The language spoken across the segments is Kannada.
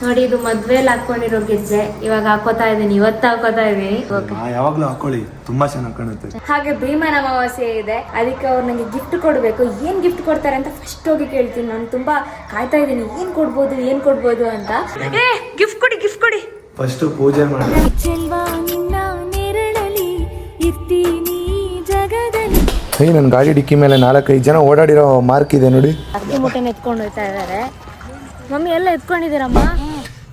ನೋಡಿ ಇದು ಮದ್ವೆಲಿ ಹಾಕೊಂಡಿರೋ ಗೆಜ್ಜೆ ಇವಾಗ ಹಾಕೋತಾ ಇದೀನಿ, ಇವತ್ತು ಹಾಕೋತಾ ಇದೀನಿ. ಯಾವಾಗ್ಲೂ ಹಾಕೊಳ್ಳಿ, ತುಂಬಾ ಚೆನ್ನಾಗಿ ಕಾಣುತ್ತೆ. ಹಾಗೆ ಭೀಮನ ಅಮಾವಾಸ್ಯೆ ಇದೆ, ಅದಕ್ಕೆ ಅವ್ರು ನಂಗೆ ಗಿಫ್ಟ್ ಕೊಡ್ಬೇಕು. ಏನ್ ಗಿಫ್ಟ್ ಕೊಡ್ತಾರೆ ಅಂತ ಫಸ್ಟ್ ಹೋಗಿ ಕೇಳ್ತೀನಿ. ನಾನು ತುಂಬಾ ಕಾಯ್ತಾ ಇದೀನಿ, ಏನ್ ಕೊಡ್ಬೋದು ಅಂತ. ಗಿಫ್ಟ್ ಕೊಡಿ ಫಸ್ಟ್ ಪೂಜೆ ಮಾಡಿ. ನನ್ನ ಗಾಡಿ ಡಿಕ್ಕಿ ಮೇಲೆ 4-5 ಜನ ಓಡಾಡಿರೋ ಮಾರ್ಕ್ ಇದೆ ನೋಡಿ. ಅಕ್ಕಿ ಮುಟ್ಟೆನ ಎತ್ಕೊಂಡು ಹೋಗ್ತಾ ಇದಾರೆ. ಮಮ್ಮಿ ಎಲ್ಲ ಎತ್ಕೊಂಡಿದ್ದೀರಮ್ಮ?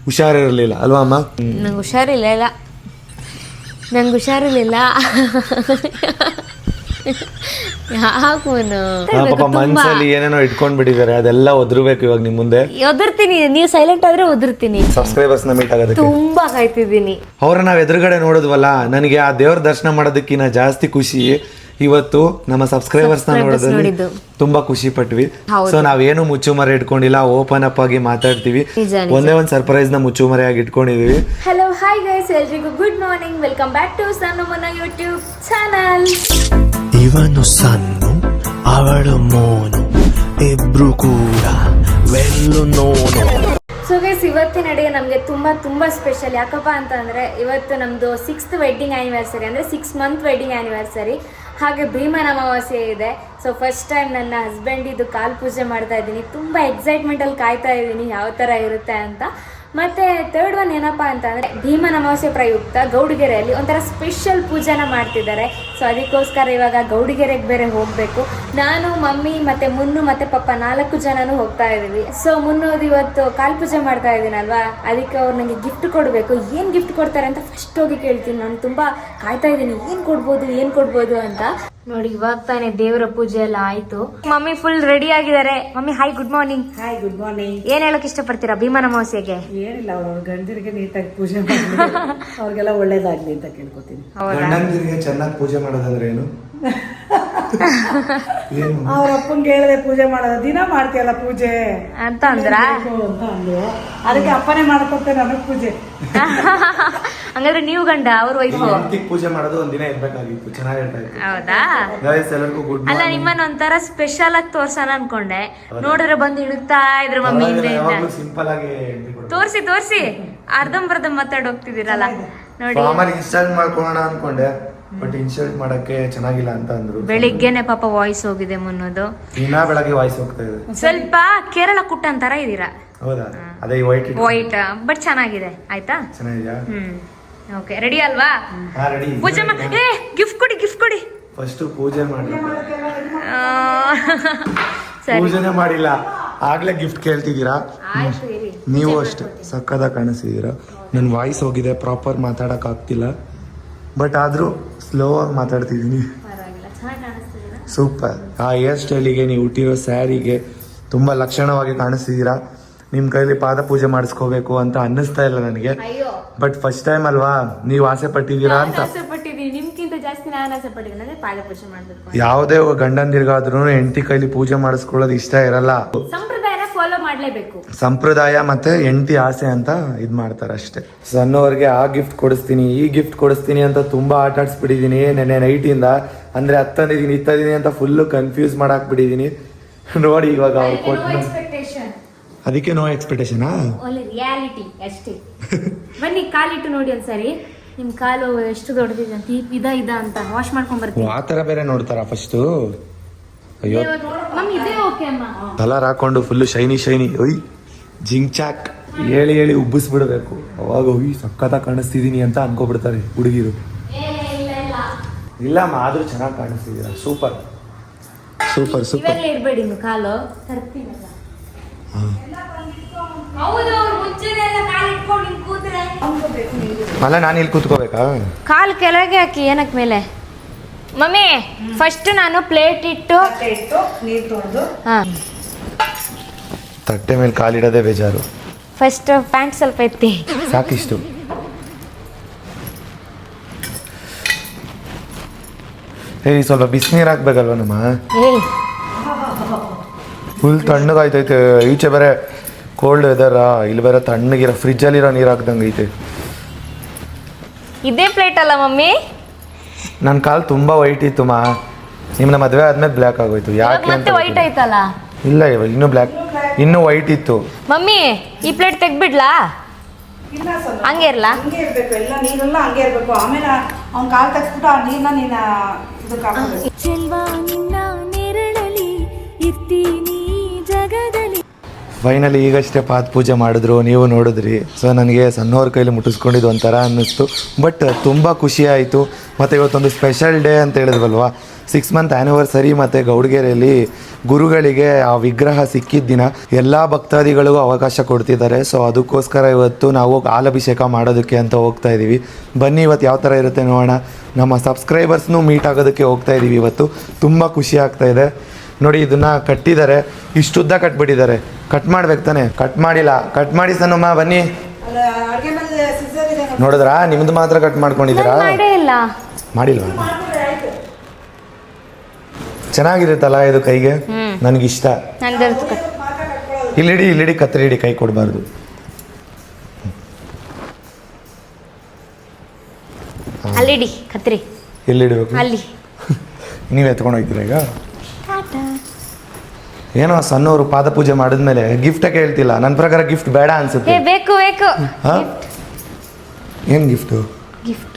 ಹುಷಾರಿರ್ಲಿಲ್ಲ ಅಲ್ವಾ ಅಮ್ಮ? ನಂಗೆ ಹುಷಾರಿಲ್ಲ. ಪಾಪ ಮನ್ಸಲ್ಲಿ ಏನೇನೋ ಇಟ್ಕೊಂಡ್ ಬಿಟ್ಟಿದ್ದಾರೆ, ಅದೆಲ್ಲ ಒದರ್ಬೇಕು ಇವಾಗ ನಿಮ್ ಮುಂದೆ. ಒದರ್ತೀನಿ, ನೀವು ಸೈಲೆಂಟ್ ಆದ್ರೆ ಒದರ್ತೀನಿ. ಸಬ್ಸ್ಕ್ರೈಬರ್ಸ್ ನ ಮೀಟ್ ಆಗೋದಕ್ಕೆ ತುಂಬಾ ಕಾಯ್ತಿದ್ದೀನಿ. ಅವ್ರ ನಾವ್ ಎದುರುಗಡೆ ನೋಡಿದ್ವಲ್ಲ, ನನಗೆ ಆ ದೇವ್ರ ದರ್ಶನ ಮಾಡೋದಕ್ಕಿಂತ ಜಾಸ್ತಿ ಖುಷಿ ಇವತ್ತು ನಮ್ಮ ಸಬ್ಸ್ಕ್ರೈಬರ್ಸ್ ನ ನೋಡೋದ್ರಲ್ಲಿ ತುಂಬಾ ಖುಷಿ ಪಟ್ವಿ. ಸೊ ನಾವೇನು ಮುಚ್ಚುಮರೆ ಇಟ್ಕೊಂಡಿಲ್ಲ, ಓಪನ್ ಅಪ್ ಆಗಿ ಮಾತಾಡ್ತೀವಿ. ಒಂದೇ ಒಂದ್ ಸರ್ಪ್ರೈಸ್ ನ ಮುಚ್ಚುಮರೆ ಆಗಿ ಇಟ್ಕೊಂಡಿದೀವಿ. ಹಲೋ ಹಾಯ್ ಗೈಸ್, ಎಲ್ರಿಗೂ good morning. Welcome back to ಸಣ್ಣಮ್ಮನ ಯೂಟ್ಯೂಬ್ ಚಾನಲ್. ಇವನು ಸಣ್ಣ, ಅವಳು ಮೋನು, ಇಬ್ರು ಕೂಡ ವೆಲ್ಲು ನೋನು. ಸೊ ಗೈಸ್, ಇವತ್ತಿನ ಅಡುಗೆ ನಮಗೆ ತುಂಬಾ ಸ್ಪೆಷಲ್. ಯಾಕಪ್ಪ ಅಂತಂದರೆ ಇವತ್ತು ನಮ್ಮದು 6th ವೆಡ್ಡಿಂಗ್ ಆ್ಯನಿವರ್ಸರಿ, ಅಂದರೆ 6 month ವೆಡ್ಡಿಂಗ್ ಆ್ಯನಿವರ್ಸರಿ. ಹಾಗೆ ಭೀಮನ ಅಮಾವಾಸ್ಯೆ ಇದೆ. ಸೊ ಫಸ್ಟ್ ಟೈಮ್ ನನ್ನ ಹಸ್ಬೆಂಡಿದ್ದು ಕಾಲು ಪೂಜೆ ಮಾಡ್ತಾ ಇದ್ದೀನಿ. ತುಂಬ ಎಕ್ಸೈಟ್ಮೆಂಟಲ್ಲಿ ಕಾಯ್ತಾ ಇದ್ದೀನಿ ಯಾವ ಥರ ಇರುತ್ತೆ ಅಂತ. ಮತ್ತು ಥರ್ಡ್ ಒನ್ ಏನಪ್ಪ ಅಂತಂದರೆ ಭೀಮನ ಅಮಾವಾಸ್ಯೆ ಪ್ರಯುಕ್ತ ಗೌಡಿಗೆರೆಯಲ್ಲಿ ಒಂಥರ ಸ್ಪೆಷಲ್ ಪೂಜೆನ ಮಾಡ್ತಿದ್ದಾರೆ. ಸೊ ಅದಕ್ಕೋಸ್ಕರ ಇವಾಗ ಗೌಡಿಗೆರೆಗೆ ಬೇರೆ ಹೋಗಬೇಕು. ನಾನು, ಮಮ್ಮಿ ಮತ್ತು ಮುನ್ನು ಮತ್ತು ಪಪ್ಪ 4 ಜನನೂ ಹೋಗ್ತಾ ಇದ್ದೀವಿ. ಸೊ ಮುನ್ನೋದು ಇವತ್ತು ಕಾಲು ಪೂಜೆ ಮಾಡ್ತಾ ಇದ್ದೀನಲ್ವಾ, ಅದಕ್ಕೆ ಅವ್ರು ನನಗೆ ಗಿಫ್ಟ್ ಕೊಡಬೇಕು. ಏನು ಗಿಫ್ಟ್ ಕೊಡ್ತಾರೆ ಅಂತ ಫಸ್ಟ್ ಹೋಗಿ ಕೇಳ್ತೀನಿ. ನಾನು ತುಂಬ ಕಾಯ್ತಾ ಇದ್ದೀನಿ, ಏನು ಕೊಡ್ಬೋದು ಅಂತ. ನೋಡಿ ಇವಾಗ ತಾನೇ ದೇವರ ಪೂಜೆ ಎಲ್ಲ ಆಯ್ತು. ಮಮ್ಮಿ ಫುಲ್ ರೆಡಿ ಆಗಿದ್ದಾರೆ. Mummy hi, good morning. Hi, good morning. ಏನ್ ಹೇಳಕ್ ಇಷ್ಟಪಡ್ತೀರಾ ಭೀಮನ ಅಮಾವಾಸ್ಯೆಗೆ? ಏನಿಲ್ಲ, ಅವ್ರ ಗಂಡರಿಗೆ ನೀಟಾಗಿ ಪೂಜೆ ಮಾಡಿ ಅವ್ರಿಗೆಲ್ಲ ಒಳ್ಳೇದಾಗ್ಲಿ ಅಂತ ಕೇಳ್ಕೊತೀನಿ. ಗಂಡಂದಿರಿಗೆ ಚೆನ್ನಾಗಿ ಪೂಜೆ ಮಾಡೋದಂದ್ರೆ ಏನು? ಅವ್ರ ಅಪ್ಪಂಗೆ ಹೇಳಿದೆ ಪೂಜೆ ಮಾಡೋದು, ದಿನ ಮಾಡ್ತೀಯಲ್ಲ ಪೂಜೆ ಅಂತ ಅಂದ್ರ ಅಂತ ಅಂದ್ರು. ಅದಕ್ಕೆ ಅಪ್ಪನೇ ಮಾಡ್ಕೊಡ್ತೇನೆ ನನಗ್ ಪೂಜೆ. ಹಂಗಾದ್ರೆ ನೀವು ಗಂಡ, ಅವ್ರ ವೈಫು. ಪೂಜೆ ಮಾಡೋದು ಒಂದಿನ ಇರ್ಬೇಕಾಗಿತ್ತು, ಚೆನ್ನಾಗಿ ಹೇಳ್ತಾ ಇತ್ತು. ಹೌದಾ? ಎಲ್ಲರಿಗೂ ಗುಡ್. ಅಲ್ಲ, ನಿಮ್ಮನ್ನ ಒಂಥರ ಸ್ಪೆಷಲ್ ಆಗಿ ತೋರ್ಸೋಣ ಅನ್ಕೊಂಡೆ. ನೋಡಿದ್ರೆ ಬಂದು ಇಳುತ್ತಾ ಇದ್ರ ಮಮ್ಮಿ ಸಿಂಪಲ್ ಆಗಿ ತೋರ್ಸಿ ಅರ್ಧಂಬರ್ಧ ಮಾತಾಡ್ ಹೋಗ್ತಿದ್ದೀರಲ್ಲ ನೋಡಿ. ಇನ್ಸ್ಟಾಲ್ ಮಾಡ್ಕೊಳ್ಳೋಣ ಅನ್ಕೊಂಡೆ, ಬಟ್ ಇನ್ಸ್ಟಾಲ್ ಮಾಡಕ್ಕೆ ಚೆನ್ನಾಗಿಲ್ಲ ಅಂತ ಅಂದ್ರು. ಬೆಳಿಗ್ಗೆನೆ ಪಾಪ ವಾಯ್ಸ್ ಹೋಗಿದೆ ಮುನ್ನೋದು. ದಿನ ಬೆಳಗ್ಗೆ ವಾಯ್ಸ್ ಹೋಗ್ತಾ ಇದೆ. ಸ್ವಲ್ಪ ಕೇರಳ ಕುಟ್ಟನ್ ತರ ಇದೀರಾ. ಹೌದಾ? ಅದೇ ವೈಟ್ ಬಟ್ ಚೆನ್ನಾಗಿದೆ. ಆಯ್ತಾ? ಚೆನ್ನಾಗಿದ್ಯಾ? ಓಕೆ, ರೆಡಿ ಅಲ್ವಾ? ರೆಡಿ. ಪೂಜೆ ಗಿಫ್ಟ್ ಕೊಡಿ. ಫಸ್ಟ್ ಪೂಜೆ ಮಾಡಿ. ಸರಿ, ಪೂಜೆನೇ ಮಾಡಿಲ್ಲ, ಆಗ್ಲೇ ಗಿಫ್ಟ್ ಕೇಳ್ತಿದ್ದೀರಾ. ನೀವು ಅಷ್ಟೇ ಸಕ್ಕದ ಕಾಣಿಸ್ತಿದ್ದೀರಾ. ನನ್ನ ವಾಯ್ಸ್ ಹೋಗಿದೆ, ಪ್ರಾಪರ್ ಮಾತಾಡಕ್ ಆಗ್ತಿಲ್ಲ, ಬಟ್ ಆದ್ರೂ ಸ್ಲೋ ಆಗಿ ಮಾತಾಡ್ತಿದ್ದೀನಿ. ಸೂಪರ್. ಆ ಹೇರ್ ಸ್ಟೈಲಿಗೆ, ನೀವು ಹುಟ್ಟಿರೋ ಸ್ಯಾರಿಗೆ ತುಂಬಾ ಲಕ್ಷಣವಾಗಿ ಕಾಣಿಸ್ತಿದ್ದೀರಾ. ನಿಮ್ ಕೈಲಿ ಪಾದ ಪೂಜೆ ಮಾಡಿಸ್ಕೋಬೇಕು ಅಂತ ಅನ್ನಿಸ್ತಾ ಇಲ್ಲ ನನಗೆ, ಬಟ್ ಫಸ್ಟ್ ಟೈಮ್ ಅಲ್ವಾ, ನೀವು ಆಸೆ ಪಟ್ಟಿದ್ದೀರಾ ಅಂತ. ನಿಮ್ಗಿಂತ ಜಾಸ್ತಿ ನಾನು ಆಸೆ ಪಟ್ಟಿದ್ದೀನಿ, ಪಾದ ಪೂಜೆ ಮಾಡ್ಬೇಕು. ಯಾವುದೇ ಗಂಡಂದಿರ್ಗಾದ್ರೂ ಹೆಂಡತಿ ಕೈಲಿ ಪೂಜೆ ಮಾಡಿಸ್ಕೊಳ್ಳೋದು ಇಷ್ಟ ಇರಲ್ಲ. ಸಂಪ್ರದಾಯನ ಫಾಲೋ ಮಾಡ್ಲೇಬೇಕು. ಸಂಪ್ರದಾಯ ಮತ್ತೆ ಹೆಂಡತಿ ಆಸೆ ಅಂತ ಇದ್ ಮಾಡ್ತಾರ ಅಷ್ಟೇ. ಸಣ್ಣವ್ರಿಗೆ ಆ ಗಿಫ್ಟ್ ಕೊಡಿಸ್ತೀನಿ, ಈ ಗಿಫ್ಟ್ ಕೊಡಿಸ್ತೀನಿ ಅಂತ ತುಂಬಾ ಆಟ ಆಡ್ಸ್ಬಿಟ್ಟಿದೀನಿ ನೆನ್ನೆ ನೈಟ್ ಇಂದ. ಅಂದ್ರೆ ಹತ್ತಂದಿದೀನಿ ಇತ್ತದಿನಿ ಅಂತ ಫುಲ್ ಕನ್ಫ್ಯೂಸ್ ಮಾಡಾಕ್ ಬಿಟ್ಟಿದೀನಿ. ನೋಡಿ ಇವಾಗ ಅವ್ರು ಕೊಟ್ಟು, ಅದಕ್ಕೆ ನೋ ಎಕ್ಸ್ಪೆಕ್ಟೇಷನ್, ರಿಯಾಲಿಟಿ ಅಷ್ಟೇ. ಬನ್ನಿ ಕಾಲಿಟ್ಟು ನೋಡಿ ಒಂದ್ಸರಿ, ನಿಮ್ ಕಾಲು ಎಷ್ಟು ದೊಡ್ಡದಿದೆ ಅಂತ. ಇದ ಅಂತ ವಾಶ್ ಮಾಡ್ಕೊಂಡ್ ಬರ್ತೀನಿ. ಆ ತರ ಬೇರೆ ನೋಡ್ತಾರ ಫಸ್ಟ್. ಅಯ್ಯೋ, ಕಲರ್ ಹಾಕೊಂಡು ಫುಲ್ ಶೈನಿ ಒಯ್ ಜಿಂಗ್ ಚಾಕ್ ಹೇಳಿ ಉಬ್ಬಿಸ್ಬಿಡ್ಬೇಕು. ಅವಾಗ ಒಯ್ ಸಕ್ಕತ್ತ ಕಾಣಿಸ್ತಿದೀನಿ ಅಂತ ಅನ್ಕೋಬಿಡ್ತಾರೆ ಹುಡುಗಿರು. ಇಲ್ಲ ಆದ್ರೂ ಚೆನ್ನಾಗಿ ಕಾಣಿಸ್ತಿದ್ದೀರಾ. ಸೂಪರ್. ಇರ್ಬೇಡಿ ಕಾಲು. ಅಲ್ಲ, ನಾನು ಇಲ್ಲಿ ಕೂತ್ಕೋಬೇಕಾ? ಕಾಲು ಕೆಳಗೆ ಹಾಕಿ, ಏನಕ್ ಮೇಲೆ? ಮಮ್ಮಿ ಫಸ್ಟ್ ನಾನು ಪ್ಲೇಟ್ ಇಟ್ಟು ನೀರು ತೊಳೆದು ತಟ್ಟೆ ಮೇಲೆ ಕಾಲಿಡೋದೇ ಬೇಜಾರು. ಫಸ್ಟ್ ಪ್ಯಾಂಟ್ ಸ್ವಲ್ಪ ಎತ್ತಿ ಸಾಕಿಷ್ಟು. ಸ್ವಲ್ಪ ಬಿಸಿನೀರು ಹಾಕ್ಬೇಕಲ್ವ ನಮ್ಮ? ಫುಲ್ ತಣ್ಣಗಾಯ್ತೈತೆ. ಈಚೆ ಬೇರೆ ಕೋಲ್ಡ್ ವೆದರ್, ಇಲ್ಲಿ ಬೇರೆ ತಣ್ಣಗಿರೋ ಫ್ರಿಜ್ಜಲ್ಲಿರೋ ನೀರು ಹಾಕ್ದಂಗೆ ಐತೆ. ಇದೇ ಪ್ಲೇಟ್ ಅಲ್ಲ ಮಮ್ಮಿ? ನನ್ನ ಕಾಲು ತುಂಬಾ ವೈಟ್ ಇತ್ತು ನಿಮ್ಮನ್ನ ಮದುವೆ ಆದ್ಮೇಲೆ ಬ್ಲ್ಯಾಕ್ ಆಗೋಯ್ತು. ಯಾಕೆ ಮತ್ತೆ ವೈಟ್ ಆಯ್ತಲ್ಲ? ಇಲ್ಲ, ಇವಾಗ ಇನ್ನೂ ಬ್ಲ್ಯಾಕ್. ಇನ್ನೂ ವೈಟ್ ಇತ್ತು. ಮಮ್ಮಿ ಈ ಪ್ಲೇಟ್ ತೆಗ್ಬಿಡ್ಲಾ? ಇಲ್ಲ ಸರ್, ಹಂಗೆ ಇರ್ಲಾ? ಹಂಗೆ ಇರ್ಬೇಕು, ಎಲ್ಲ ನೀರೆಲ್ಲ ಹಂಗೆ ಇರ್ಬೇಕು. ಆಮೇಲೆ ಅವ್ನ ಕಾಲು ತೆಗ್ಸ್ಬಿಟ್ಟು ಆ ನೀರನ್ನ ನೀನು ಇದಕ್ಕೆ ಹಾಕೋಬೇಕು. ಚೆಲ್ವಾ ನಿನ್ನ ನೆರಳಲಿ ಇರ್ತೀನಿ ಜಗದಲ್ಲಿ. ಫೈನಲಿ ಈಗಷ್ಟೇ ಪಾದ ಪೂಜೆ ಮಾಡಿದ್ರು, ನೀವು ನೋಡಿದ್ರಿ. ಸೊ ನನಗೆ ಸಣ್ಣವ್ರ ಕೈಲಿ ಮುಟ್ಟಿಸ್ಕೊಂಡಿದ್ದು ಒಂಥರ ಅನ್ನಿಸ್ತು, ಬಟ್ ತುಂಬ ಖುಷಿ ಆಯಿತು. ಮತ್ತು ಇವತ್ತೊಂದು ಸ್ಪೆಷಲ್ ಡೇ ಅಂತ ಹೇಳಿದ್ವಲ್ವ, 6 ಮಂತ್ ಆ್ಯನಿವರ್ಸರಿ. ಮತ್ತು ಗೌಡ್ಗೆರೆಯಲ್ಲಿ ಗುರುಗಳಿಗೆ ಆ ವಿಗ್ರಹ ಸಿಕ್ಕಿದ್ದ ದಿನ ಎಲ್ಲ ಭಕ್ತಾದಿಗಳಿಗೂ ಅವಕಾಶ ಕೊಡ್ತಿದ್ದಾರೆ. ಸೊ ಅದಕ್ಕೋಸ್ಕರ ಇವತ್ತು ನಾವು ಹಾಲಭಿಷೇಕ ಮಾಡೋದಕ್ಕೆ ಅಂತ ಹೋಗ್ತಾ ಇದ್ದೀವಿ. ಬನ್ನಿ ಇವತ್ತು ಯಾವ ಥರ ಇರುತ್ತೆ ನೋಡೋಣ. ನಮ್ಮ ಸಬ್ಸ್ಕ್ರೈಬರ್ಸ್ನೂ ಮೀಟ್ ಆಗೋದಕ್ಕೆ ಹೋಗ್ತಾ ಇದ್ದೀವಿ ಇವತ್ತು. ತುಂಬ ಖುಷಿ ಆಗ್ತಾ ಇದೆ. ನೋಡಿ ಇದನ್ನು ಕಟ್ಟಿದ್ದಾರೆ, ಇಷ್ಟುದ್ದ ಕಟ್ಬಿಟ್ಟಿದ್ದಾರೆ. ಕಟ್ ಮಾಡ್ಬೇಕು ತಾನೆ, ಕಟ್ ಮಾಡಿಲ್ಲ. ಕಟ್ ಮಾಡಿ ಸಣ್ಣಮ್ಮ ಬನ್ನಿ. ಅಲ್ಲ, ಅಡ್ಗೆ ಮೇಲೆ ಸಿಸರ್ ಇದೆ ನೋಡಿ. ನೋಡಿದ್ರಾ, ನಿಮ್ದು ಮಾತ್ರ ಕಟ್ ಮಾಡ್ಕೊಂಡಿದ್ದೀರಾ? ಮಾಡೇ ಇಲ್ಲ. ಮಾಡಿಲ್ವಾ? ಚೆನ್ನಾಗಿರುತ್ತಲ್ಲ ಇದು ಕೈಗೆ, ನನಗಿಷ್ಟ. ನಂದು ಇಲ್ಲಿಡಿ ಕತ್ತರಿ ಹಿಡಿ, ಕೈ ಕೊಡಬಾರ್ದು. ಅಲ್ಲಿಡಿ ಕತ್ರಿ, ಎಲ್ಲಿಡಬೇಕು? ಅಲ್ಲಿ. ನೀವು ಎತ್ಕೊಂಡು ಹೋಗ್ತೀರಾ ಈಗ? ಏನೋ ಸಣ್ಣವರು ಪಾದ ಪೂಜೆ ಮಾಡಿದ್ಮೇಲೆ ಗಿಫ್ಟೇ ಕೇಳ್ತಿಲ್ಲ. ನನ್ನ ಪ್ರಕಾರ ಗಿಫ್ಟ್ ಬೇಡ ಅನ್ಸುತ್ತೆ. ಬೇಕು ಬೇಕು. ಹಾಂ, ಏನು ಗಿಫ್ಟು? ಗಿಫ್ಟ್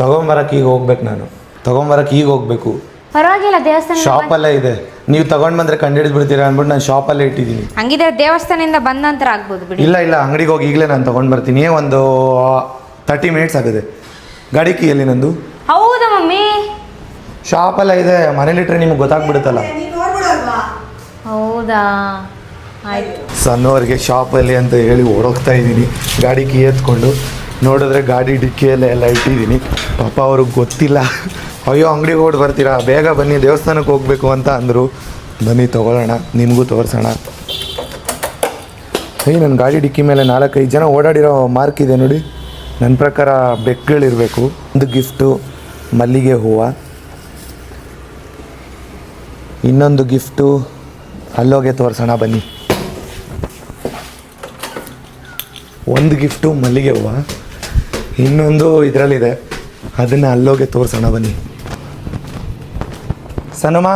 ತಗೊಂಬರಕ್ಕೆ ಈಗ ಹೋಗ್ಬೇಕು. ನಾನು ತಗೊಂಬರಕ್ಕೆ ಈಗ ಹೋಗ್ಬೇಕು. ಪರವಾಗಿಲ್ಲ, ದೇವಸ್ಥಾನ ಶಾಪಲ್ಲೇ ಇದೆ. ನೀವು ತಗೊಂಡು ಬಂದರೆ ಕಂಡು ಬಿಡ್ತೀರಾ ಅಂದ್ಬಿಟ್ಟು ನಾನು ಶಾಪಲ್ಲೇ ಇಟ್ಟಿದ್ದೀನಿ. ಹಂಗಿದ್ರೆ ದೇವಸ್ಥಾನದಿಂದ ಬಂದ ನಂತರ ಆಗ್ಬೋದು ಬಿಡಿ. ಇಲ್ಲ ಅಂಗಡಿಗೆ ಹೋಗಿ ಈಗಲೇ ನಾನು ತೊಗೊಂಡು ಬರ್ತೀನಿ. ಒಂದು 30 ಮಿನಿಟ್ಸ್ ಆಗಿದೆ. ಗಾಡಿ ಕೀ ಎಲ್ಲಿ ನಂದು? ಹೌದಾ ಮಮ್ಮಿ? ಶಾಪಲ್ಲ ಇದೆ, ಮನೇಲಿಟ್ರೆ ನಿಮ್ಗೆ ಗೊತ್ತಾಗ್ಬಿಡುತ್ತಲ್ಲ. ನೀನು ನೋಡ್ಬಿಡಲ್ವಾ? ಹೌದಾ, ಆಯ್ತು. ಸಣ್ಣವ್ರಿಗೆ ಶಾಪಲ್ಲಿ ಅಂತ ಹೇಳಿ ಓಡೋಗ್ತಾ ಇದ್ದೀನಿ ಗಾಡಿ ಕೀ ಎತ್ಕೊಂಡು. ನೋಡಿದ್ರೆ ಗಾಡಿ ಡಿಕ್ಕಿಯಲ್ಲೇ ಎಲ್ಲ ಇಟ್ಟಿದ್ದೀನಿ. ಪಾಪ ಅವ್ರಿಗೆ ಗೊತ್ತಿಲ್ಲ. ಅಯ್ಯೋ ಅಂಗಡಿಗೆ ಓಡಿ ಬರ್ತೀರಾ, ಬೇಗ ಬನ್ನಿ ದೇವಸ್ಥಾನಕ್ಕೆ ಹೋಗಬೇಕು ಅಂತ ಅಂದರು. ಬನ್ನಿ ತೊಗೊಳ್ಳೋಣ, ನಿಮಗೂ ತೋರಿಸೋಣ. ನನ್ನ ಗಾಡಿ ಡಿಕ್ಕಿ ಮೇಲೆ 4-5 ಜನ ಓಡಾಡಿರೋ ಮಾರ್ಕ್ ಇದೆ ನೋಡಿ. ನನ್ನ ಪ್ರಕಾರ ಬೆಕ್ಕುಗಳಿರಬೇಕು. ಒಂದು ಗಿಫ್ಟು ಮಲ್ಲಿಗೆ ಹೂವು, ಇನ್ನೊಂದು ಗಿಫ್ಟು ಅಲ್ಲೋಗೆ ತೋರಿಸೋಣ ಬನ್ನಿ. ಒಂದು ಗಿಫ್ಟು ಮಲ್ಲಿಗೆ ಹೂವು, ಇನ್ನೊಂದು ಇದರಲ್ಲಿದೆ, ಅದನ್ನು ಅಲ್ಲೋಗೆ ತೋರಿಸೋಣ ಬನ್ನಿ. ಸನುಮ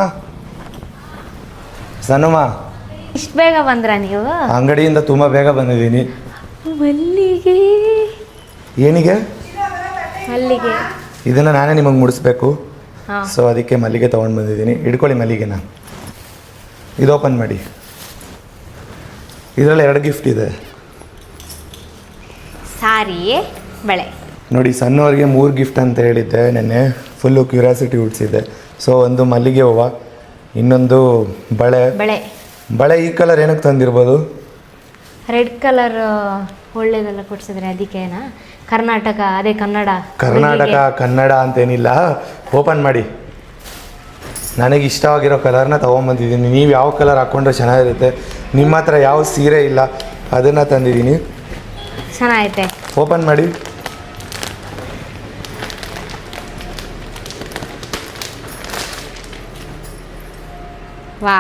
ಇಷ್ಟು ಬೇಗ ಬಂದ್ರ ನೀವು? ಅಂಗಡಿಯಿಂದ ತುಂಬ ಬೇಗ ಬಂದಿದ್ದೀನಿ. ಮಲ್ಲಿಗೆ ಏನಿಗೆ? ಮಲ್ಲಿಗೆ. ಇದನ್ನು ನಾನೇ ನಿಮಗೆ ಮುಡಿಸ್ಬೇಕು. ಹಾಂ. ಸೊ ಅದಕ್ಕೆ ಮಲ್ಲಿಗೆ ತೊಗೊಂಡು ಬಂದಿದ್ದೀನಿ. ಇಟ್ಕೊಳ್ಳಿ ಮಲ್ಲಿಗೆನ. ಇದು ಓಪನ್ ಮಾಡಿ. ಇದರಲ್ಲಿ 2 ಗಿಫ್ಟ್ ಇದೆ. ಸಾರಿ, ಬಳೆ. ನೋಡಿ, ಸಣ್ಣವ್ರಿಗೆ 3 ಗಿಫ್ಟ್ ಅಂತ ಹೇಳಿದ್ದೆ ನೆನ್ನೆ. Full curiosity ಹುಟ್ಟಿಸಿದ್ದೆ. ಸೊ ಒಂದು ಮಲ್ಲಿಗೆ ಹೂವು, ಇನ್ನೊಂದು ಬಳೆ. ಬಳೆ ಈ ಕಲರ್ ಏನಕ್ಕೆ ತಂದಿರ್ಬೋದು? ರೆಡ್ ಕಲರ್ ಒಳ್ಳೇದೆಲ್ಲ ಕೊಡ್ಸಿದ್ರೆ ಅದಕ್ಕೇನಾ? ಕರ್ನಾಟಕ, ಅದೇ ಕನ್ನಡ ಅಂತೇನಿಲ್ಲ. ಓಪನ್ ಮಾಡಿ. ನನಗೆ ಇಷ್ಟವಾಗಿರೋ ಕಲರ್ನ ತೊಗೊಂಬಂದಿದ್ದೀನಿ. ನೀವು ಯಾವ ಕಲರ್ ಹಾಕ್ಕೊಂಡ್ರೆ ಚೆನ್ನಾಗಿರುತ್ತೆ. ನಿಮ್ಮ ಹತ್ರ ಯಾವ ಸೀರೆ ಇಲ್ಲ, ಅದನ್ನು ತಂದಿದ್ದೀನಿ. ಚೆನ್ನಾಗೈತೆ. ಓಪನ್ ಮಾಡಿ. ವಾ,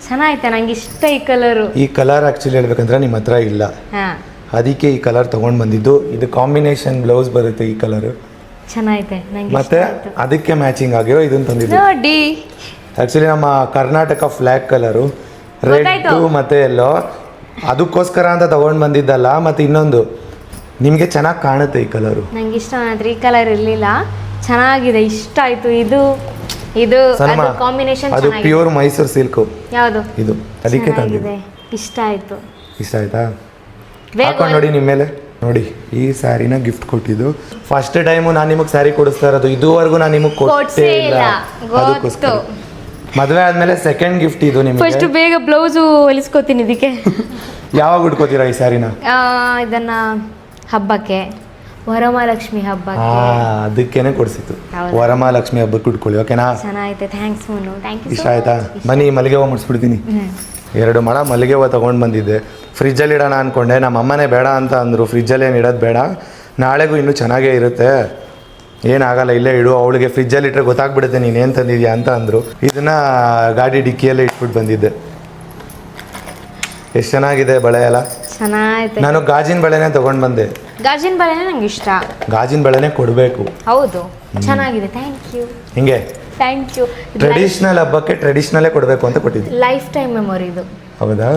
ಚೆನ್ನಾಗೈತೆ. ನಂಗೆ ಇಷ್ಟ ಈ ಕಲರು. ಈ ಕಲರ್ ಆ್ಯಕ್ಚುಲಿ ಹೇಳ್ಬೇಕಂದ್ರೆ ನಿಮ್ಮ ಹತ್ರ ಇಲ್ಲ, ಹಾಂ, ಅದಕ್ಕೆ ಈ ಕಲರ್ ತೊಗೊಂಡು ಬಂದಿದ್ದು. ಇದು ಕಾಂಬಿನೇಷನ್ ಬ್ಲೌಸ್ ಬರುತ್ತೆ ಈ ಕಲರು. ಚೆನ್ನಾಗೈತೆ, ನಂಗೆ ಮತ್ತೆ ಅದಕ್ಕೆ ಮ್ಯಾಚಿಂಗ್ ಆಗಿರೋ ಇದನ್ನು ತಂದಿದ್ದು. ನೋಡಿ, ಆ್ಯಕ್ಚುಲಿ ನಮ್ಮ ಕರ್ನಾಟಕ ಫ್ಲ್ಯಾಗ್ ಕಲರು ರೆಡ್ ಮತ್ತು ಎಲ್ಲೋ, ಅದಕ್ಕೋಸ್ಕರ ಅಂತ ತೊಗೊಂಡು ಬಂದಿದ್ದಲ್ಲ. ಮತ್ತು ಇನ್ನೊಂದು, ನಿಮಗೆ ಚೆನ್ನಾಗಿ ಕಾಣುತ್ತೆ ಈ ಕಲರು. ನಂಗೆ ಇಷ್ಟ ಮಾತ್ರ ಈ ಕಲರ್ ಇರಲಿಲ್ಲ. ಚೆನ್ನಾಗಿದೆ, ಇಷ್ಟ ಆಯಿತು. ಇದು ಕಾಂಬಿನೇಷನ್ ಅದು ಪ್ಯೂರ್ ಮೈಸೂರು ಸಿಲ್ಕು. ಯಾವುದು ಇದು? ಅದಕ್ಕೆ ತಂದಿದೆ. ಇಷ್ಟ ಆಯಿತು. ಇಷ್ಟ ಆಯ್ತಾ? ಹಾಕೊಂಡು ನೋಡಿ ನಿಮ್ಮ ಮೇಲೆ. ನೋಡಿ, ಈ ಸ್ಯಾರಿನ ಗಿಫ್ಟ್ ಕೊಟ್ಟಿದ್ದು. ಫಸ್ಟ್ ಟೈಮು ನಾನು ನಿಮಗೆ ಸ್ಯಾರಿ ಕೊಡಿಸ್ತಾ ಇರೋದು. ಇದುವರೆಗೂ ನಾನು ನಿಮಗೆ ಕೊಡ್ತೇ ಇಲ್ಲ. ಅದಕ್ಕೋಸ್ಕರ ಮದುವೆ ಆದಮೇಲೆ ಸೆಕೆಂಡ್ ಗಿಫ್ಟ್ ಇದು ನಿಮಗೆ. ಫಸ್ಟ್ ಬೇಗ ಬ್ಲೌಸು ಹೊಲಿಸ್ಕೋತೀನಿ ಇದಕ್ಕೆ. ಯಾವಾಗ ಉಟ್ಕೋತೀರಾ ಈ ಸ್ಯಾರಿನ? ಇದನ್ನ ಹಬ್ಬಕ್ಕೆ, ವರಮಹಾಲಕ್ಷ್ಮಿ ಹಬ್ಬಕ್ಕೆ. ಅದಕ್ಕೇನೆ ಕೊಡಿಸಿತ್ತು. ವರಮಹಾಲಕ್ಷ್ಮಿ ಹಬ್ಬಕ್ಕೆ ಉಟ್ಕೊಳ್ಳಿ, ಓಕೆನಾ? ಚೆನ್ನಾಗೈತೆ. Thanks Monu, thank you. ಇಷ್ಟ ಆಯ್ತಾ? ಬನ್ನಿ ಮಲ್ಲಿಗೆ ಹೂವು ಮುಡಿಸ್ಬಿಡ್ತೀನಿ. 2 ಮೊಳ ಮಲ್ಲಿಗೆ ಹೂವು ತೊಗೊಂಡು ಬಂದಿದ್ದೆ. ಫ್ರಿಜ್ಜಲ್ಲಿ ಇಡೋಣ ಅಂದ್ಕೊಂಡೆ. ನಮ್ಮ ಅಮ್ಮನೇ ಬೇಡ ಅಂತ ಅಂದರು. ಫ್ರಿಜ್ಜಲ್ಲಿ ಏನು ಇಡೋದು ಬೇಡ, ನಾಳೆಗೂ ಇನ್ನೂ ಚೆನ್ನಾಗೇ ಇರುತ್ತೆ, ಏನಾಗಲ್ಲ, ಇಲ್ಲೇ ಇಡು. ಅವಳಿಗೆ ಫ್ರಿಜ್ಜಲ್ಲಿ ಇಟ್ಟರೆ ಗೊತ್ತಾಗ್ಬಿಡುತ್ತೆ ನೀನೇನು ತಂದಿದ್ಯಾ ಅಂತ ಅಂದರು. ಇದನ್ನು ಗಾಡಿ ಡಿಕ್ಕಿಯಲ್ಲೇ ಇಟ್ಬಿಟ್ಟು ಬಂದಿದ್ದೆ. ಎಷ್ಟು ಚೆನ್ನಾಗಿದೆ ಬಳೆ ಎಲ್ಲ. ಚೆನ್ನಾಗೈತೆ. ನಾನು ಗಾಜಿನ ಬಳೆನೇ ತೊಗೊಂಡು ಬಂದೆ. ಗಾಜಿನ ಬಳೆನೇ ನಂಗೆ ಇಷ್ಟ. ಗಾಜಿನ ಬಳೆನೇ ಕೊಡಬೇಕು. ಹೌದು, ಚೆನ್ನಾಗಿದೆ. Thank you. ಹಿಂಗೆ ಥ್ಯಾಂಕ್ ಯು. ಟ್ರೆಡಿಷ್ನಲ್ ಹಬ್ಬಕ್ಕೆ ಟ್ರೆಡಿಷ್ನಲ್ಲೇ ಕೊಡಬೇಕು ಅಂತ ಕೊಟ್ಟಿದ್ದೆ. ಲೈಫ್ ಟೈಮ್ ಮೆಮೊರಿ ಇದು. ಹೌದಾ?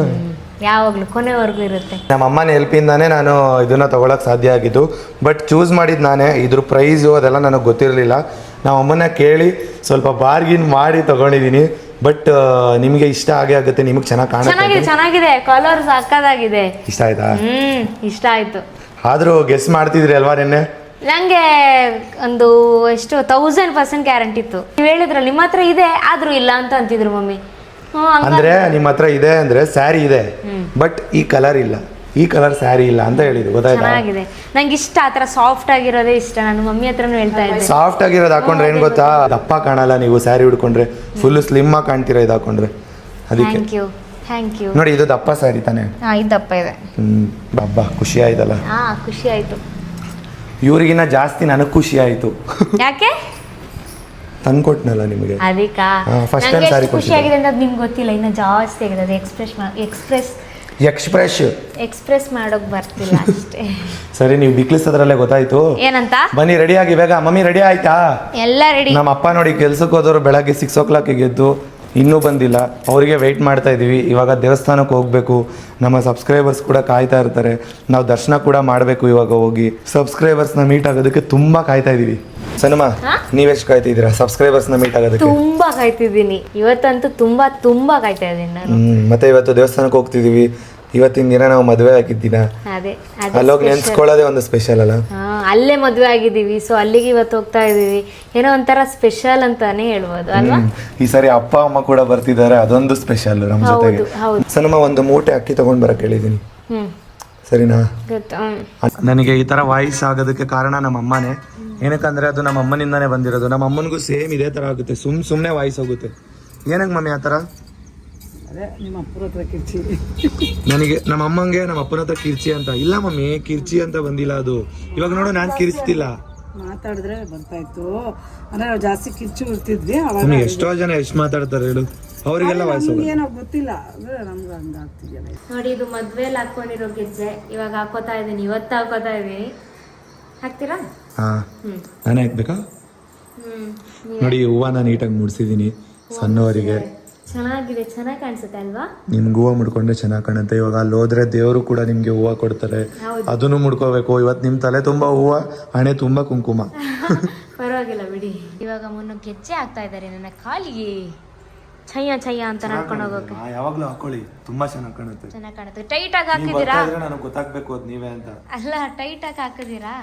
ಯಾವಾಗ್ಲೂ ಕೊನೆವರೆಗೂ ಇರುತ್ತೆ. ನಮ್ಮ ಅಮ್ಮನ ಹೆಲ್ಪಿಂದಾನೇ ನಾನು ಇದನ್ನ ತಗೊಳಕ್ ಸಾಧ್ಯ ಆಗಿದ್ದು. ಬಟ್ ಚೂಸ್ ಮಾಡಿದ್ದು ನಾನೇ. ಇದ್ರ ಪ್ರೈಸು ಅದೆಲ್ಲ ನನಗೆ ಗೊತ್ತಿರಲಿಲ್ಲ. ನಮ್ಮ ಅಮ್ಮನ ಕೇಳಿ ಸ್ವಲ್ಪ ಬಾರ್ಗಿನ್ ಮಾಡಿ ತಗೊಂಡಿದ್ದೀನಿ. ಬಟ್ ನಿಮಗೆ ಇಷ್ಟ ಆಗೇ ಆಗುತ್ತೆ, ನಿಮಗೆ ಚೆನ್ನಾಗಿ ಕಾಣುತ್ತೆ. ಚೆನ್ನಾಗಿದೆ, ಕಲರ್ ಸಾಕಾಗಿದೆ. ಇಷ್ಟ ಆಯ್ತಾ? ಇಷ್ಟ ಆಯ್ತು. ಆದ್ರೂ ಗೆಸ್ ಮಾಡ್ತಿದ್ರಿ ಅಲ್ವಾ ನೆನ್ನೆ? ನಂಗೆ ಒಂದು ಎಷ್ಟು 1000% ಗ್ಯಾರಂಟಿ ಇತ್ತು. ನೀವು ಹೇಳಿದ್ರಲ್ಲ ನಿಮ್ಮ ಹತ್ರ ಇದೆ ಆದ್ರೂ ಇಲ್ಲ ಅಂತ ಅಂತಿದ್ರು ಮಮ್ಮಿ. ಅಂದ್ರೆ ನಿಮ್ಮ ಹತ್ರ ಇದೆ ಅಂದ್ರೆ ಸ್ಯಾರಿ ಇದೆ, ಬಟ್ ಈ ಕಲರ್ ಇಲ್ಲ, ಈ ಕಲರ್ ಸ್ಯಾರಿ ಇಲ್ಲ ಅಂತ ಹೇಳಿದ್ರು. ಗೊತ್ತಾಯ್ತಾ? ಚೆನ್ನಾಗಿದೆ, ನಂಗೆ ಇಷ್ಟ. ಆತರ ಸಾಫ್ಟ್ ಆಗಿರೋದೇ ಇಷ್ಟ. ನಾನು ಮಮ್ಮಿ ಹತ್ರನೂ ಹೇಳ್ತಾ ಇದ್ದೆ, ಸಾಫ್ಟ್ ಆಗಿರೋದು ಹಾಕೊಂಡ್ರೆ ಏನ್ ಗೊತ್ತಾ, ದಪ್ಪ ಕಾಣಲ್ಲ. ನೀವು ಸ್ಯಾರಿ ಉಡ್ಕೊಂಡ್ರೆ ಫುಲ್ ಸ್ಲಿಮ್ ಆಗಿ ಕಾಣ್ತೀರಾ ಇದು ಹಾಕೊಂಡ್ರೆ. ಅದಕ್ಕೆ ಥ್ಯಾಂಕ್ ಯು. ನೋಡಿ, ಇದು ದಪ್ಪ ಸ್ಯಾರಿ ತಾನೆ? ಇದು ದಪ್ಪ ಇದೆ. ಹಬ್ಬ ಖುಷಿ ಆಯ್ತಲ್ಲ? ಖುಷಿ ಆಯ್ತು. ಇವ್ರಿಗಿನ್ನ ಜಾಸ್ತಿ ನನಗೆ ಖುಷಿ ಆಯ್ತು. ಯಾಕೆ? ತಂದ್ಕೊಟ್ನಲ್ಲ ನಿಮಗೆ. ಅದಕ್ಕಾ? ಫಸ್ಟ್ ಟೈಮ್ ಸ್ಯಾರಿ ಖುಷಿ ಆಗಿದೆ ಅಂತ ನಿಮ್ಗೆ ಗೊತ್ತಿಲ್ಲ, ಇನ್ನು ಜಾಸ್ತಿ ಆಗಿದೆ. ಅದು ಎಕ್ಸ್ಪ್ರೆಸ್ ಮಾಡೋಕ್ ಬರ್ತಿಲ್ಲ ಅಷ್ಟೇ. ಸರಿ, ನೀವು ಬಿಕ್ಲಿಸೋದ್ರಲ್ಲೇ ಗೊತ್ತಾಯ್ತು. ಏನಂತ? ಬನ್ನಿ, ರೆಡಿ ಆಗಿ ಬೇಗ. ಮಮ್ಮಿ ರೆಡಿ ಆಯ್ತಾ? ಎಲ್ಲ ರೆಡಿ. ನಮ್ಮ ಅಪ್ಪ ನೋಡಿ ಕೆಲ್ಸಕ್ಕೆ ಹೋದವರು ಬೆಳಗ್ಗೆ 6 o'clock ಎದ್ದು ಇನ್ನೂ ಬಂದಿಲ್ಲ. ಅವರಿಗೆ ವೆಯ್ಟ್ ಮಾಡ್ತಾ ಇದ್ದೀವಿ. ಇವಾಗ ದೇವಸ್ಥಾನಕ್ಕೆ ಹೋಗಬೇಕು. ನಮ್ಮ ಸಬ್ಸ್ಕ್ರೈಬರ್ಸ್ ಕೂಡ ಕಾಯ್ತಾ ಇರ್ತಾರೆ. ನಾವು ದರ್ಶನ ಕೂಡ ಮಾಡಬೇಕು. ಇವಾಗ ಹೋಗಿ ಸಬ್ಸ್ಕ್ರೈಬರ್ಸ್ನ ಮೀಟ್ ಆಗೋದಕ್ಕೆ ತುಂಬ ಕಾಯ್ತಾ ಇದ್ದೀವಿ. ಸನಮ, ನೀವೆಷ್ಟು ಕಾಯ್ತಿದ್ದೀರಾ ಸಬ್ಸ್ಕ್ರೈಬರ್ಸ್ನ ಮೀಟ್ ಆಗೋದಕ್ಕೆ? ತುಂಬಾ ಕಾಯ್ತಿದ್ದೀನಿ. ಇವತ್ತಂತೂ ತುಂಬಾ ಕಾಯ್ತಾ ಇದ್ದೀನಿ ನಾನು. ಮತ್ತೆ ಇವತ್ತು ದೇವಸ್ಥಾನಕ್ಕೆ ಹೋಗ್ತಿದ್ದೀವಿ. ಇವತ್ತಿನ ದಿನ ನಾವು ಮದುವೆ ಆಗಿದ್ದಿನ, ಅಲ್ಲೋಗಿ ನೆನ್ಸ್ಕೊಳ್ಳೋದೇ ಒಂದು ಸ್ಪೆಷಲ್ ಅಲ್ಲ? ಅಲ್ಲೇ ಮದುವೆ ಆಗಿದ್ದೀವಿ, ಸೊ ಅಲ್ಲಿಗೆ ಇವತ್ತು ಹೋಗ್ತಾ ಇದೀವಿ. ಏನೋ ಒಂಥರ ಸ್ಪೆಷಲ್ ಅಂತಾನೆ ಹೇಳ್ಬೋದು ಅಲ್ವಾ? ಈ ಸಾರಿ ಅಪ್ಪ ಅಮ್ಮ ಕೂಡ ಬರ್ತಿದ್ದಾರೆ, ಅದೊಂದು ಸ್ಪೆಷಲ್ ನಮ್ಮ ಜೊತೆಗೆ. ಸನಮ, ಒಂದು ಮೂಟೆ ಅಕ್ಕಿ ತಗೊಂಡ್ ಬರಕ್ ಹೇಳಿದೀನಿ, ಸರಿನಾ? ನನಗೆ ಈ ತರ ವಾಯ್ಸ್ ಆಗೋದಕ್ಕೆ ಕಾರಣ ನಮ್ಮ ಅಮ್ಮನೇ. ಏನಕ್ಕಂದ್ರೆ ಅದು ನಮ್ಮ ಅಮ್ಮನಿಂದಾನೇ ಬಂದಿರೋದು. ನಮ್ಮ ಅಮ್ಮನಿಗೂ ಸೇಮ್ ಇದೇ ತರ ಆಗುತ್ತೆ, ಸುಮ್ನೆ ವಾಯ್ಸ್ ಹೋಗುತ್ತೆ. ಏನಕ್ಕೆ ಮಮ್ಮಿ ಆ ತರ? ನನಗೆ ನಮ್ಮ ಅಮ್ಮಂಗೆ ನಮ್ಮ ಅಪ್ಪನ ಹತ್ರ ಕಿರ್ಚಿ ಅಂತ ಇಲ್ಲ ಮಮ್ಮಿ, ಕಿರ್ಚಿ ಅಂತ ಬಂದಿಲ್ಲ ಅದು. ಇವಾಗ ನೋಡು, ನಾನು ಕಿರ್ಚ್ತಿಲ್ಲ. ಮಾತಾಡಿದ್ರೆ ಬರ್ತಾ ಇತ್ತು ಅಂದ್ರೆ ನಾವು ಜಾಸ್ತಿ ಕಿರ್ಚಿ ಬಿಡ್ತಿದ್ವಿ. ಎಷ್ಟೋ ಜನ ಎಷ್ಟು ಮಾತಾಡ್ತಾರೆ ಹೇಳು, ಅವರಿಗೆಲ್ಲ ವಾಯ್ಸ್ ಏನೋ ಗೊತ್ತಿಲ್ಲ ಅಂದ್ರೆ ನಮ್ಗೆ ಹಂಗ ಆಗ್ತಿದೆಯಲ್ಲ. ನೋಡಿ, ಇದು ಮದ್ವೆಲಿ ಹಾಕೊಂಡಿರೋ ಗೆಜ್ಜೆ ಇವಾಗ ಹಾಕೋತಾ ಇದೀನಿ. ಇವತ್ತು ಹಾಕೋತಾ ಇದೀನಿ. ಹಾಕ್ತೀರಾ? ಹಾ, ನಾನೇ ಹಾಕ್ಬೇಕಾ? ನೋಡಿ, ಹೂವನ ನೀಟಾಗಿ ಮುಡ್ಸಿದೀನಿ ಸಣ್ಣವರಿಗೆ. ಚೆನ್ನಾಗಿದೆ, ಚೆನ್ನಾಗಿ ಕಾಣಿಸುತ್ತೆ ಅಲ್ವಾ? ನಿಮ್ಗೆ ಹೂವು ಮುಡ್ಕೊಂಡ್ರೆ ಚೆನ್ನಾಗಿ ಕಾಣುತ್ತೆ. ಇವಾಗ ಅಲ್ಲಿ ಹೋದ್ರೆ ದೇವರು ಕೂಡ ನಿಮ್ಗೆ ಹೂವು ಕೊಡ್ತಾರೆ, ಅದನ್ನು ಮುಡ್ಕೋಬೇಕು. ಇವತ್ತು ನಿಮ್ ತಲೆ ತುಂಬಾ ಹೂವು, ಹಣೆ ತುಂಬಾ ಕುಂಕುಮ. ಪರವಾಗಿಲ್ಲ ಬಿಡಿ. ಇವಾಗ ಮುನ್ನ ಗೆಜ್ಜೆ ಹಾಕ್ತಾ ಇದ್ದಾರೆ ನನ್ನ ಕಾಲಿಗೆ. ಛಯ್ಯ ಅಂತ ನಡ್ಕೊಂಡು ಹೋಗೋಕೆ. ಯಾವಾಗ್ಲೂ ಹಾಕೊಳ್ಳಿ, ತುಂಬಾ ಚೆನ್ನಾಗಿ ಕಾಣುತ್ತೆ. ಚೆನ್ನಾಗಿ ಕಾಣುತ್ತೆ. ಟೈಟ್ ಆಗಿ ಹಾಕಿದೀರಾ? ನನಗೆ ಗೊತ್ತಾಗ್ಬೇಕು ಅದು ನೀವೇ ಅಂತ. ಅಲ್ಲ, ಟೈಟ್ ಆಗಿ ಹಾಕಿದೀರಾ?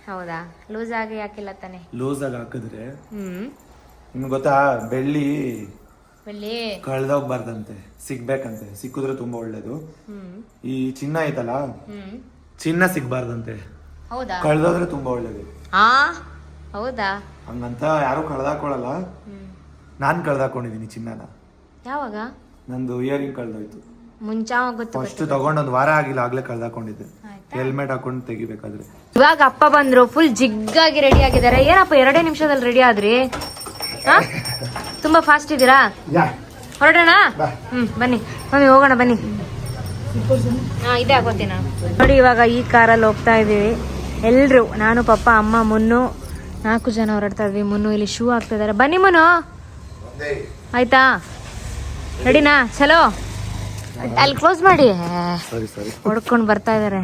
ಹೌದಾ? ಲೂಸ್ ಆಗಿ ಹಾಕಿಲ್ಲ ತಾನೆ? ಲೂಸ್ ಆಗಿ ಹಾಕಿದ್ರೆ ನಿಮ್ಗೆ ಗೊತ್ತಾ, ಬೆಳ್ಳಿ ಕಳ್ದೋಗ್ಬಾರ್ದಂತೆ, ಸಿಗ್ಬೇಕಂತೆ. ಸಿಕ್ಕಿದ್ರೆ ತುಂಬಾ ಒಳ್ಳೇದು. ಈ ಚಿನ್ನ ಐತಲ್ಲ, ಚಿನ್ನ ಸಿಗ್ಬಾರ್ದಂತೆ, ಕಳ್ದೋದ್ರೆ ತುಂಬಾ ಒಳ್ಳೇದು. ಹೌದಾ? ಹಂಗಂತ ಯಾರು ಕಳ್ದಾಕೊಳ್ಳಲ್ಲ. ನಾನ್ ಕಳ್ದಾಕೊಂಡಿದೀನಿ ಚಿನ್ನನ. ಯಾವಾಗ? ನಂದು ಇಯರಿಂಗ್ ಕಳ್ದೋಯ್ತು. ಫಸ್ಟ್ ತಗೊಂಡ್ ಒಂದ್ ವಾರ ಆಗಿಲ್ಲ, ಆಗ್ಲೇ ಕಳ್ದಾಕೊಂಡಿದ್ದೆ. ಹೆಲ್ಮೆಟ್ ಹಾಕೊಂಡು ತೆಗಿಬೇಕಾದ್ರೆ. ಇವಾಗ ಅಪ್ಪ ಬಂದ್ರು, ಫುಲ್ ಜಿಗ್ಗಾಗಿ ರೆಡಿ ಆಗಿದ್ದಾರೆ. ಏನಪ್ಪ 2 ನಿಮಿಷದಲ್ಲಿ ರೆಡಿ ಆದ್ರಿ? ತುಂಬಾ ಫಾಸ್ಟ್ ಇದ್ದೀರಾ? ಹೊರಡೋಣ? ಬನ್ನಿ ಮಮ್ಮಿ, ಹೋಗೋಣ ಬನ್ನಿ. ಇದೇ ಹಾಕೋತೀನಿ ನಾನು. ನೋಡಿ, ಇವಾಗ ಈ ಕಾರಲ್ಲಿ ಹೋಗ್ತಾ ಇದೀವಿ ಎಲ್ರು. ನಾನು, ಪಪ್ಪ, ಅಮ್ಮ, ಮುನ್ನು, 4 ಜನ ಹೊರಡ್ತಾ ಇದ್ವಿ. ಮುನ್ನು ಇಲ್ಲಿ ಶೂ ಹಾಕ್ತಾ ಇದಾರೆ. ಬನ್ನಿ ಮುನ್ನು, ಆಯ್ತಾ? ರೆಡಿನಾ? ಚಲೋ. ಅಲ್ಲಿ ಕ್ಲೋಸ್ ಮಾಡಿ. ಹೊಡ್ಕೊಂಡು ಬರ್ತಾ ಇದಾರೆ.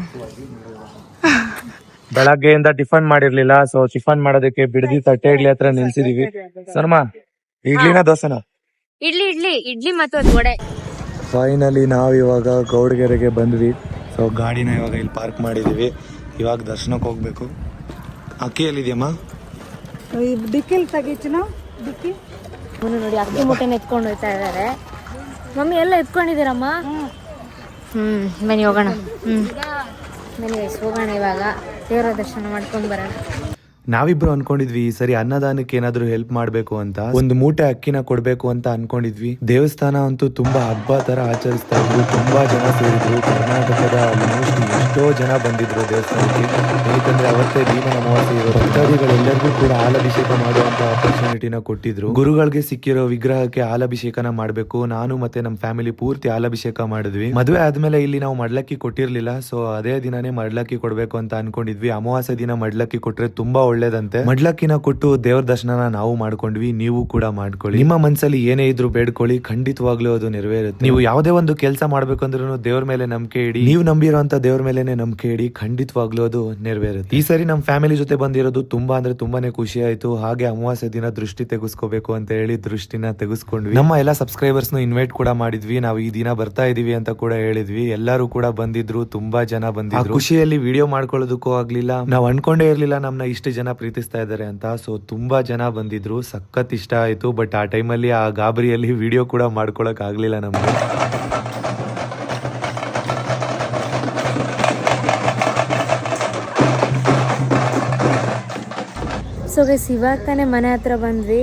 ಬೆಳಗ್ಗೆಯಿಂದ ಟಿಫನ್ ಮಾಡಿರ್ಲಿಲ್ಲ, ಸೊ ಟಿಫನ್ ಮಾಡೋದಕ್ಕೆ ಬಿಡದಿ ತಟ್ಟೆ ಇಡ್ಲಿ ಹತ್ರ ನಿಲ್ಸಿದೀವಿ. ಸನ್ಮಾ, ಇಡ್ಲಿನ ದೋಸೆನಾ? ಇಡ್ಲಿ ಮತ್ತು ವಡೆ. ಫೈನಲಿ ನಾವ್ ಇವಾಗ ಗೌಡಗೆರೆಗೆ ಬಂದ್ವಿ. ಸೊ ಗಾಡಿನ ಇವಾಗ ಇಲ್ಲಿ ಪಾರ್ಕ್ ಮಾಡಿದೀವಿ. ಇವಾಗ ದರ್ಶನಕ್ಕೆ ಹೋಗ್ಬೇಕು. ಅಕ್ಕಿ ಎಲ್ಲಿದ್ಯಮ್ಮ? ಡಿಕ್ಕಿಲ್ ತೆಗೀಚಿನ ಡಿಕ್ಕಿ. ನೋಡಿ, ಅಕ್ಕಿ ಮುಟ್ಟೆನ ಎತ್ಕೊಂಡು ಹೋಗ್ತಾ ಇದಾರೆ. ಮಮ್ಮಿ ಎಲ್ಲ ಎತ್ಕೊಂಡಿದ್ದೀರಮ್ಮ? ಬನ್ನಿ ಹೋಗೋಣ. ಬನ್ನಿ ಹೋಗೋಣ. ಇವಾಗ ದೇವರ ದರ್ಶನ ಮಾಡ್ಕೊಂಡು ಬರೋಣ. ನಾವಿಬ್ರು ಅನ್ಕೊಂಡಿದ್ವಿ ಈ ಸರಿ ಅನ್ನದಾನಕ್ಕೆ ಏನಾದ್ರು ಹೆಲ್ಪ್ ಮಾಡ್ಬೇಕು ಅಂತ, ಒಂದು ಮೂಟೆ ಅಕ್ಕಿನ ಕೊಡ್ಬೇಕು ಅಂತ ಅನ್ಕೊಂಡಿದ್ವಿ. ದೇವಸ್ಥಾನ ಅಂತೂ ತುಂಬಾ ಹಬ್ಬ ತರ ಆಚರಿಸ್ತಾ ಇದ್ರು. ತುಂಬಾ ಜನ ಸೇರಿದ್ರು. ಕರ್ನಾಟಕದ ಆಲ್ಮೋಸ್ಟ್ ಎಷ್ಟೋ ಜನ ಬಂದಿದ್ರು ದೇವಸ್ಥಾನಕ್ಕೆ. ಏಕೆಂದ್ರೆ ಅವತ್ತೇ ಭೀಮನ ಅಮಾವಾಸ್ಯೆ ಇರೋ ಭಕ್ತಾದಿಗಳೆಲ್ಲರಿಗೂ ಕೂಡ ಹಾಲಭಿಷೇಕ ಮಾಡುವಂತ ಆಪರ್ಚುನಿಟಿನ ಕೊಟ್ಟಿದ್ರು. ಗುರುಗಳಿಗೆ ಸಿಕ್ಕಿರೋ ವಿಗ್ರಹಕ್ಕೆ ಹಾಲಭಿಷೇಕನ ಮಾಡಬೇಕು. ನಾನು ಮತ್ತೆ ನಮ್ಮ ಫ್ಯಾಮಿಲಿ ಪೂರ್ತಿ ಹಾಲಭಿಷೇಕ ಮಾಡಿದ್ವಿ. ಮದುವೆ ಆದ್ಮೇಲೆ ಇಲ್ಲಿ ನಾವು ಮಡ್ಲಕ್ಕಿ ಕೊಟ್ಟಿರ್ಲಿಲ್ಲ, ಸೊ ಅದೇ ದಿನಾನೇ ಮಡ್ಲಕ್ಕಿ ಕೊಡ್ಬೇಕು ಅಂತ ಅನ್ಕೊಂಡಿದ್ವಿ. ಅಮಾವಾಸ್ಯೆ ದಿನ ಮಡ್ಲಕ್ಕಿ ಕೊಟ್ರೆ ತುಂಬಾ ಒಳ್ಳೇದಂತೆ. ಮಡ್ಲಕ್ಕಿನ ಕೊಟ್ಟು ದೇವ್ರ ದರ್ಶನ ನಾವು ಮಾಡ್ಕೊಂಡ್ವಿ. ನೀವು ಕೂಡ ಮಾಡ್ಕೊಳ್ಳಿ. ನಿಮ್ಮ ಮನ್ಸಲ್ಲಿ ಏನೇ ಇದ್ರು ಬೇಡ್ಕೊಳ್ಳಿ, ಖಂಡಿತವಾಗ್ಲೂ ಅದು ನೆರವೇರುತ್ತೆ. ನೀವು ಯಾವುದೇ ಒಂದು ಕೆಲಸ ಮಾಡ್ಬೇಕಂದ್ರೂ ದೇವ್ರ ಮೇಲೆ ನಂಬಿಕೆ ಇಡಿ. ನೀವು ನಂಬಿರೋಂತ ದೇವ್ರ ಮೇಲೆನೆ ನಂಬಿಕೆ ಇಡಿ, ಖಂಡಿತವಾಗ್ಲೂ ಅದು ನೆರವೇರುತ್ತೆ. ಈ ಸರಿ ನಮ್ಮ ಫ್ಯಾಮಿಲಿ ಜೊತೆ ಬಂದಿರೋದು ತುಂಬಾನೇ ಖುಷಿ ಆಯ್ತು. ಹಾಗೆ ಅಮಾವಾಸ್ಯೆ ದಿನ ದೃಷ್ಟಿ ತೆಗೆಸ್ಕೋಬೇಕು ಅಂತ ಹೇಳಿ ದೃಷ್ಟಿನ ತೆಗೆಸ್ಕೊಂಡ್ವಿ. ನಮ್ಮ ಎಲ್ಲ ಸಬ್ಸ್ಕ್ರೈಬರ್ಸ್ ಇನ್ವೈಟ್ ಕೂಡ ಮಾಡಿದ್ವಿ. ನಾವು ಈ ದಿನ ಬರ್ತಾ ಇದೀವಿ ಅಂತ ಕೂಡ ಹೇಳಿದ್ವಿ. ಎಲ್ಲರೂ ಕೂಡ ಬಂದಿದ್ರು, ತುಂಬಾ ಜನ ಬಂದಿದ್ರು. ಖುಷಿಯಲ್ಲಿ ವಿಡಿಯೋ ಮಾಡ್ಕೊಳ್ಳೋದಕ್ಕೂ ಆಗ್ಲಿಲ್ಲ. ನಾವು ಅನ್ಕೊಂಡೇ ಇರ್ಲಿಲ್ಲ ನಮ್ನ ಇಷ್ಟು ಜನ ಪ್ರೀತಿಸ್ತಾ ಇದಾರೆ ಅಂತ. ಸೊ ತುಂಬಾ ಜನ ಬಂದಿದ್ರು, ಸಖತ್ ಇಷ್ಟ ಆಯ್ತು. ಬಟ್ ಆ ಟೈಮಲ್ಲಿ ಆ ಗಾಬರಿಯಲ್ಲಿ ವಿಡಿಯೋ ಕೂಡ ಮಾಡ್ಕೊಳಕ್ ಆಗ್ಲಿಲ್ಲ ನಮ್ಗೆ. ಸೊ ಗೈಸ್, ಇವಾಗ ತಾನೇ ಮನೆ ಹತ್ರ ಬಂದ್ವಿ.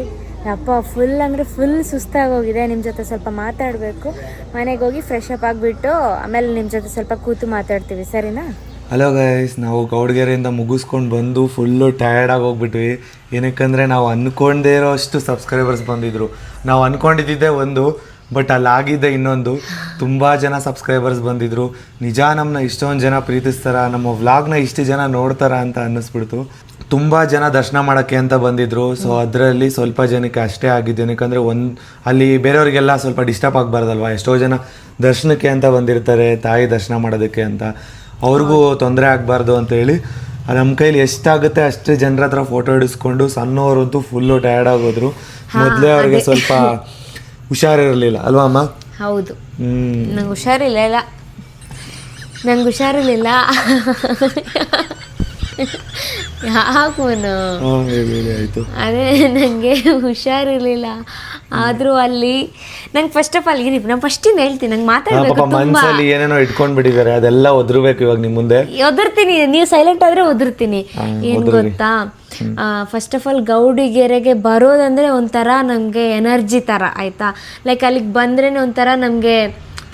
ಯಪ್ಪ, ಫುಲ್ ಅಂದರೆ ಫುಲ್ ಸುಸ್ತಾಗೋಗಿದೆ. ನಿಮ್ಮ ಜೊತೆ ಸ್ವಲ್ಪ ಮಾತಾಡಬೇಕು. ಮನೆಗೆ ಹೋಗಿ ಫ್ರೆಶ್ ಅಪ್ ಆಗಿಬಿಟ್ಟು ಆಮೇಲೆ ನಿಮ್ಮ ಜೊತೆ ಸ್ವಲ್ಪ ಕೂತು ಮಾತಾಡ್ತೀವಿ, ಸರಿನಾ? ಹಲೋ ಗೈಸ್, ನಾವು ಗೌಡಗೆರೆಯಿಂದ ಮುಗಿಸ್ಕೊಂಡು ಬಂದು ಫುಲ್ಲು ಟಯರ್ಡಾಗಿ ಹೋಗ್ಬಿಟ್ವಿ. ಏನಕ್ಕಂದರೆ ನಾವು ಅಂದ್ಕೊಂಡೇ ಇರೋ ಅಷ್ಟು ಸಬ್ಸ್ಕ್ರೈಬರ್ಸ್ ಬಂದಿದ್ರು. ನಾವು ಅಂದ್ಕೊಂಡಿದ್ದೆ ಒಂದು, ಬಟ್ ಅಲ್ಲಾಗಿದ್ದೆ ಇನ್ನೊಂದು. ತುಂಬ ಜನ ಸಬ್ಸ್ಕ್ರೈಬರ್ಸ್ ಬಂದಿದ್ರು. ನಿಜ ನಮ್ಮನ್ನ ಇಷ್ಟೊಂದು ಜನ ಪ್ರೀತಿಸ್ತಾರ, ನಮ್ಮ ವ್ಲಾಗ್ನ ಇಷ್ಟು ಜನ ನೋಡ್ತಾರ ಅಂತ ಅನ್ನಿಸ್ಬಿಡ್ತು. ತುಂಬ ಜನ ದರ್ಶನ ಮಾಡೋಕ್ಕೆ ಅಂತ ಬಂದಿದ್ರು. ಸೊ ಅದರಲ್ಲಿ ಸ್ವಲ್ಪ ಜನಕ್ಕೆ ಅಷ್ಟೇ ಆಗಿದ್ದು. ಏನಕ್ಕಂದರೆ ಅಲ್ಲಿ ಬೇರೆಯವ್ರಿಗೆಲ್ಲ ಸ್ವಲ್ಪ ಡಿಸ್ಟರ್ಬ್ ಆಗಬಾರ್ದಲ್ವ. ಎಷ್ಟೋ ಜನ ದರ್ಶನಕ್ಕೆ ಅಂತ ಬಂದಿರ್ತಾರೆ, ತಾಯಿ ದರ್ಶನ ಮಾಡೋದಕ್ಕೆ ಅಂತ. ಅವ್ರಿಗೂ ತೊಂದರೆ ಆಗಬಾರ್ದು ಅಂತೇಳಿ ನಮ್ಮ ಕೈಲಿ ಎಷ್ಟಾಗುತ್ತೆ ಅಷ್ಟು ಜನರ ಹತ್ರ ಫೋಟೋ ಹಿಡಿಸ್ಕೊಂಡು ಸಣ್ಣವರಂತೂ ಫುಲ್ಲು ಟಯರ್ಡ್ ಆಗೋದ್ರು. ಮೊದಲೇ ಅವ್ರಿಗೆ ಸ್ವಲ್ಪ ಹುಷಾರಿರಲಿಲ್ಲ ಅಲ್ವಾ ಅಮ್ಮ? ಹೌದು, ನಂಗೆ ಹುಷಾರಿಲ್ಲ. ಯಾಕೂನು ಆಯ್ತು. ಅದೇ ನನಗೆ ಹುಷಾರಿರ್ಲಿಲ್ಲ. ಆದ್ರೂ ಅಲ್ಲಿ ನಂಗೆ ಫಸ್ಟ್ ಆಫ್ ಆಲ್ ನಾನು ಫಸ್ಟಿಂದ ಹೇಳ್ತೀನಿ, ನಂಗೆ ಮಾತಾಡ್ಬೇಕು. ಮನಸ್ಸಲ್ಲಿ ಏನೇನೋ ಇಟ್ಕೊಂಡ್ ಬಿಟ್ಟಿದ್ದಾರೆ, ಅದೆಲ್ಲ ಒದರ್ಬೇಕು ಇವಾಗ ನಿಮ್ ಮುಂದೆ. ಒದರ್ತೀನಿ, ನೀವು ಸೈಲೆಂಟ್ ಆದ್ರೆ ಒದರ್ತೀನಿ. ಏನ್ ಗೊತ್ತಾ, ಫಸ್ಟ್ ಆಫ್ ಆಲ್ ಗೌಡಿಗೆರೆಗೆ ಬರೋದಂದ್ರೆ ಒಂಥರ ನಮಗೆ ಎನರ್ಜಿ ಥರ, ಆಯಿತಾ? ಲೈಕ್ ಅಲ್ಲಿಗೆ ಬಂದ್ರೇ ಒಂಥರ ನಮಗೆ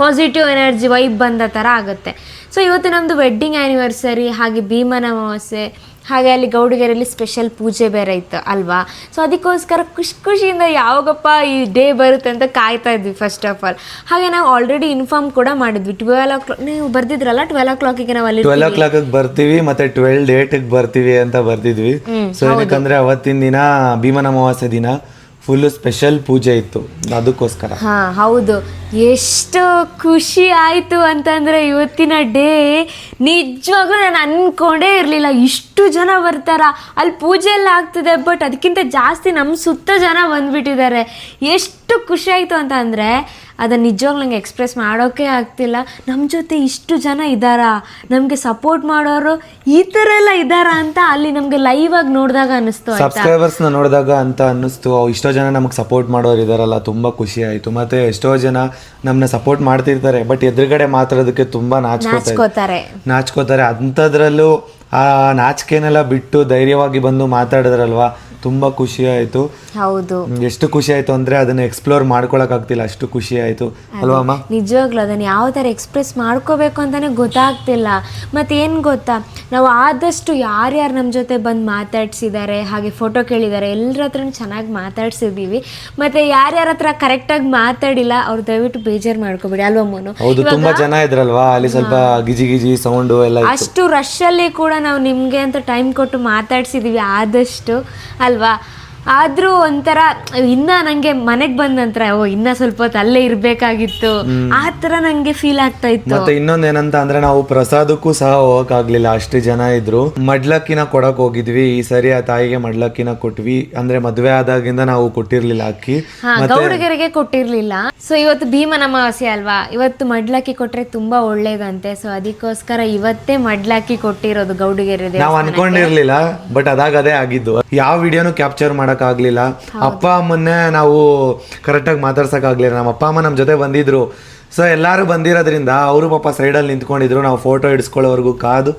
ಪಾಸಿಟಿವ್ ಎನರ್ಜಿ ವೈಬ್ ಬಂದ ಥರ ಆಗುತ್ತೆ. ಸೊ ಇವತ್ತು ನಮ್ಮದು ವೆಡ್ಡಿಂಗ್ ಆ್ಯನಿವರ್ಸರಿ, ಹಾಗೆ ಭೀಮನ ಅಮಾವಾಸ್ಯೆ, ಹಾಗೆ ಅಲ್ಲಿ ಗೌಡಿಗೆರೆಯಲ್ಲಿ ಸ್ಪೆಷಲ್ ಪೂಜೆ ಬೇರೆ ಇತ್ತು ಅಲ್ವಾ? ಸೊ ಅದಕ್ಕೋಸ್ಕರ ಖುಷಿಯಿಂದ ಯಾವಾಗಪ್ಪ ಈ ಡೇ ಬರುತ್ತೆ ಅಂತ ಕಾಯ್ತಾ ಇದ್ವಿ ಫಸ್ಟ್ ಆಫ್ ಆಲ್. ಹಾಗೆ ನಾವು ಆಲ್ರೆಡಿ ಇನ್ಫಾರ್ಮ್ ಕೂಡ ಮಾಡಿದ್ವಿ. 12 o'clock ನೀವು ಬರ್ದಿದ್ರಲ್ಲ, 12 o'clockಗೆ ನಾವು ಅಲ್ಲಿ 12 o'clock ಬರ್ತೀವಿ, ಮತ್ತೆ 12 dateಗೆ ಬರ್ತೀವಿ ಅಂತ ಬರ್ತಿದ್ವಿ. ಸೊ ಏನಕ್ಕಂದ್ರೆ ಅವತ್ತಿನ ದಿನ ಭೀಮನ ಅಮಾವಾಸ್ಯೆ ದಿನ ಫುಲ್ ಸ್ಪೆಷಲ್ ಪೂಜೆ ಇತ್ತು, ಅದಕ್ಕೋಸ್ಕರ. ಹೌದು, ಎಷ್ಟು ಖುಷಿ ಆಯಿತು ಅಂತಂದರೆ ಇವತ್ತಿನ ಡೇ ನಿಜವಾಗ್ಲೂ ನಾನು ಅಂದ್ಕೊಂಡೇ ಇರಲಿಲ್ಲ ಇಷ್ಟು ಜನ ಬರ್ತಾರ. ಅಲ್ಲಿ ಪೂಜೆ ಎಲ್ಲ ಆಗ್ತಿದೆ, ಬಟ್ ಅದಕ್ಕಿಂತ ಜಾಸ್ತಿ ನಮ್ಮ ಸುತ್ತ ಜನ ಬಂದುಬಿಟ್ಟಿದ್ದಾರೆ. ಎಷ್ಟು ಖುಷಿ ಆಯಿತು ಅಂತ ಅಂದರೆ ಅದನ್ನು ನಿಜವಾಗ್ಲೂ ನಂಗೆ ಎಕ್ಸ್ಪ್ರೆಸ್ ಮಾಡೋಕ್ಕೆ ಆಗ್ತಿಲ್ಲ. ನಮ್ಮ ಜೊತೆ ಇಷ್ಟು ಜನ ಇದ್ದಾರಾ, ನಮಗೆ ಸಪೋರ್ಟ್ ಮಾಡೋರು ಈ ಥರ ಎಲ್ಲ ಇದ್ದಾರಾ ಅಂತ ಅಲ್ಲಿ ನಮಗೆ ಲೈವ್ ಆಗಿ ನೋಡಿದಾಗ ಅನ್ನಿಸ್ತು. ಸಬ್ಸ್ಕ್ರೈಬರ್ಸ್ನ ನೋಡಿದಾಗ ಅಂತ ಅನ್ನಿಸ್ತು. ಇಷ್ಟೋ ಜನ ನಮಗೆ ಸಪೋರ್ಟ್ ಮಾಡೋರು ಇದ್ದಾರಲ್ಲ, ತುಂಬ ಖುಷಿ ಆಯಿತು. ಮತ್ತು ಎಷ್ಟೋ ಜನ ನಮ್ಮನ್ನ ಸಪೋರ್ಟ್ ಮಾಡ್ತಿರ್ತಾರೆ, ಬಟ್ ಎದುರುಗಡೆ ಮಾತಾಡೋದಕ್ಕೆ ತುಂಬ ನಾಚ್ಕೋತಾರೆ. ಅಂಥದ್ರಲ್ಲೂ ಆ ನಾಚಿಕೆನೆಲ್ಲ ಬಿಟ್ಟು ಧೈರ್ಯವಾಗಿ ಬಂದು ಮಾತಾಡಿದ್ರಲ್ವಾ, ತುಂಬ ಖುಷಿ ಆಯಿತು. ಹೌದು, ಎಷ್ಟು ಖುಷಿ ಆಯಿತು ಅಂದರೆ ಅದನ್ನು ಎಕ್ಸ್ಪ್ಲೋರ್ ಮಾಡ್ಕೊಳಕ್ ಆಗ್ತಿಲ್ಲ, ಅಷ್ಟು ಖುಷಿ ಆಯಿತು ಅಲ್ವಾ ಅಮ್ಮ? ನಿಜವಾಗ್ಲೂ ಅದನ್ನು ಯಾವ ಥರ ಎಕ್ಸ್ಪ್ರೆಸ್ ಮಾಡ್ಕೋಬೇಕು ಅಂತಲೇ ಗೊತ್ತಾಗ್ತಿಲ್ಲ. ಮತ್ತು ಏನು ಗೊತ್ತಾ, ನಾವು ಆದಷ್ಟು ಯಾರ್ಯಾರು ನಮ್ಮ ಜೊತೆ ಬಂದು ಮಾತಾಡ್ಸಿದ್ದಾರೆ, ಹಾಗೆ ಫೋಟೋ ಕೇಳಿದ್ದಾರೆ, ಎಲ್ಲರ ಹತ್ರ ಚೆನ್ನಾಗಿ ಮಾತಾಡ್ಸಿದ್ದೀವಿ. ಮತ್ತು ಯಾರ್ಯಾರ ಹತ್ರ ಕರೆಕ್ಟಾಗಿ ಮಾತಾಡಿಲ್ಲ ಅವ್ರು ದಯವಿಟ್ಟು ಬೇಜಾರು ಮಾಡ್ಕೋಬೇಡಿ ಅಲ್ವಾ ಮೋನು? ಹೌದು, ತುಂಬ ಜನ ಇದ್ರಲ್ವಾ ಅಲ್ಲಿ, ಸ್ವಲ್ಪ ಗಿಜಿ ಸೌಂಡು ಎಲ್ಲ. ಅಷ್ಟು ರಶಲ್ಲಿ ಕೂಡ ನಾವು ನಿಮಗೆ ಅಂತ ಟೈಮ್ ಕೊಟ್ಟು ಮಾತಾಡ್ಸಿದ್ದೀವಿ ಆದಷ್ಟು ಅಲ್ವಾ? ಆದ್ರೂ ಒಂಥರ ಇನ್ನ ನಂಗೆ ಮನೆಗೆ ಬಂದ ನಂತರ ಇನ್ನ ಸ್ವಲ್ಪ ಹೊತ್ತು ಅಲ್ಲೇ ಇರ್ಬೇಕಾಗಿತ್ತು, ಆ ತರ ನಂಗೆ ಫೀಲ್ ಆಗ್ತಾ ಇತ್ತು. ಮತ್ತೆ ಇನ್ನೊಂದೇನಂತ ಅಂದ್ರೆ ನಾವು ಪ್ರಸಾದಕ್ಕೂ ಸಹ ಹೋಗಕ್ ಆಗ್ಲಿಲ್ಲ, ಅಷ್ಟು ಜನ ಇದ್ರು. ಮಡ್ಲಕ್ಕಿನ ಕೊಡಕ್ ಹೋಗಿದ್ವಿ ಈ ಸರಿ. ಆ ತಾಯಿಗೆ ಮಡ್ಲಕ್ಕಿನ ಕೊಟ್ವಿ, ಅಂದ್ರೆ ಮದ್ವೆ ಆದಾಗಿಂದ ನಾವು ಕೊಟ್ಟಿರ್ಲಿಲ್ಲ ಅಕ್ಕಿ, ಗೌಡಗೆರೆಗೆ ಕೊಟ್ಟಿರ್ಲಿಲ್ಲ. ಸೊ ಇವತ್ತು ಭೀಮನ ಅಮಾವಾಸ್ಯೆ ಅಲ್ವಾ, ಇವತ್ತು ಮಡ್ಲಕ್ಕಿ ಕೊಟ್ರೆ ತುಂಬಾ ಒಳ್ಳೇದಂತೆ. ಸೊ ಅದಕ್ಕೋಸ್ಕರ ಇವತ್ತೇ ಮಡ್ಲಕ್ಕಿ ಕೊಟ್ಟಿರೋದು ಗೌಡಗೆರೆ. ನಾವು ಅನ್ಕೊಂಡಿರ್ಲಿಲ್ಲ, ಬಟ್ ಅದೇ ಆಗಿದ್ದು. ಯಾವ ವಿಡಿಯೋನು ಕ್ಯಾಪ್ಚರ್ ಮಾಡಕ್ ಆಗ್ಲಿಲ್ಲ. ಅಪ್ಪ ಅಮ್ಮನ್ನೇ ನಾವು ಕರೆಕ್ಟಾಗಿ ಮಾತಾಡ್ಸಕ್ ಆಗ್ಲಿಲ್ಲ. ನಮ್ಮ ಅಪ್ಪ ಅಮ್ಮ ನಮ್ಮ ಜೊತೆ ಬಂದಿದ್ರು. ಸೊ ಎಲ್ಲರೂ ಬಂದಿರೋದ್ರಿಂದ ಅವರು ಪಾಪ ಸೈಡಲ್ಲಿ ನಿಂತ್ಕೊಂಡಿದ್ರು. ನಾವು ಫೋಟೋ ಹಿಡಿಸ್ಕೊಳ್ಳೋವರೆಗೂ ಕಾದು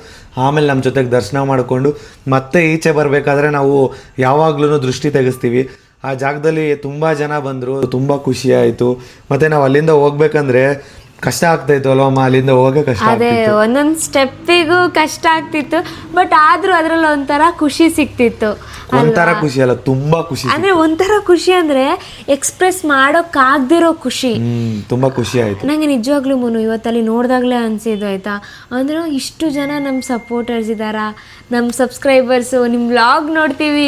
ಆಮೇಲೆ ನಮ್ಮ ಜೊತೆಗೆ ದರ್ಶನ ಮಾಡಿಕೊಂಡು ಮತ್ತೆ ಈಚೆ ಬರಬೇಕಾದ್ರೆ ನಾವು ಯಾವಾಗ್ಲೂ ದೃಷ್ಟಿ ತೆಗೆಸ್ತೀವಿ. ಆ ಜಾಗದಲ್ಲಿ ತುಂಬ ಜನ ಬಂದರು, ತುಂಬ ಖುಷಿ ಆಯಿತು. ಮತ್ತು ನಾವು ಅಲ್ಲಿಂದ ಹೋಗ್ಬೇಕಂದ್ರೆ ಕಷ್ಟ ಆಗ್ತಾ ಇತ್ತು ಅಲ್ವಾ ಅಮ್ಮ, ಅಲ್ಲಿಂದ ಹೋಗಕ್ಕೆ ಕಷ್ಟ ಅದೇ ಆಗ್ತಿತ್ತು. ಒಂದೊಂದು ಸ್ಟೆಪ್ಪಿಗೂ ಕಷ್ಟ ಆಗ್ತಿತ್ತು, ಬಟ್ ಆದ್ರೂ ಅದ್ರಲ್ಲಿ ಒಂಥರ ಖುಷಿ ಸಿಕ್ತಿತ್ತು. ಒಂಥರ ಖುಷಿ ಅಲ್ಲ, ತುಂಬಾ ಖುಷಿ. ಅಂದ್ರೆ ಒಂಥರ ಖುಷಿ ಅಂದ್ರೆ ಎಕ್ಸ್ಪ್ರೆಸ್ ಮಾಡೋಕ್ಕಾಗ್ದಿರೋ ಖುಷಿ. ತುಂಬಾ ಖುಷಿ ಆಯ್ತು ನಂಗೆ ನಿಜವಾಗ್ಲೂ ಮುನು ಇವತ್ತಲ್ಲಿ ನೋಡ್ದಾಗ್ಲೇ ಅನ್ಸಿದ್ದು ಆಯ್ತಾ, ಅಂದ್ರೆ ಇಷ್ಟು ಜನ ನಮ್ಮ ಸಪೋರ್ಟರ್ಸ್ ಇದ್ದಾರಾ, ನಮ್ಮ ಸಬ್ಸ್ಕ್ರೈಬರ್ಸು. ನಿಮ್ಮ ವ್ಲಾಗ್ ನೋಡ್ತೀವಿ,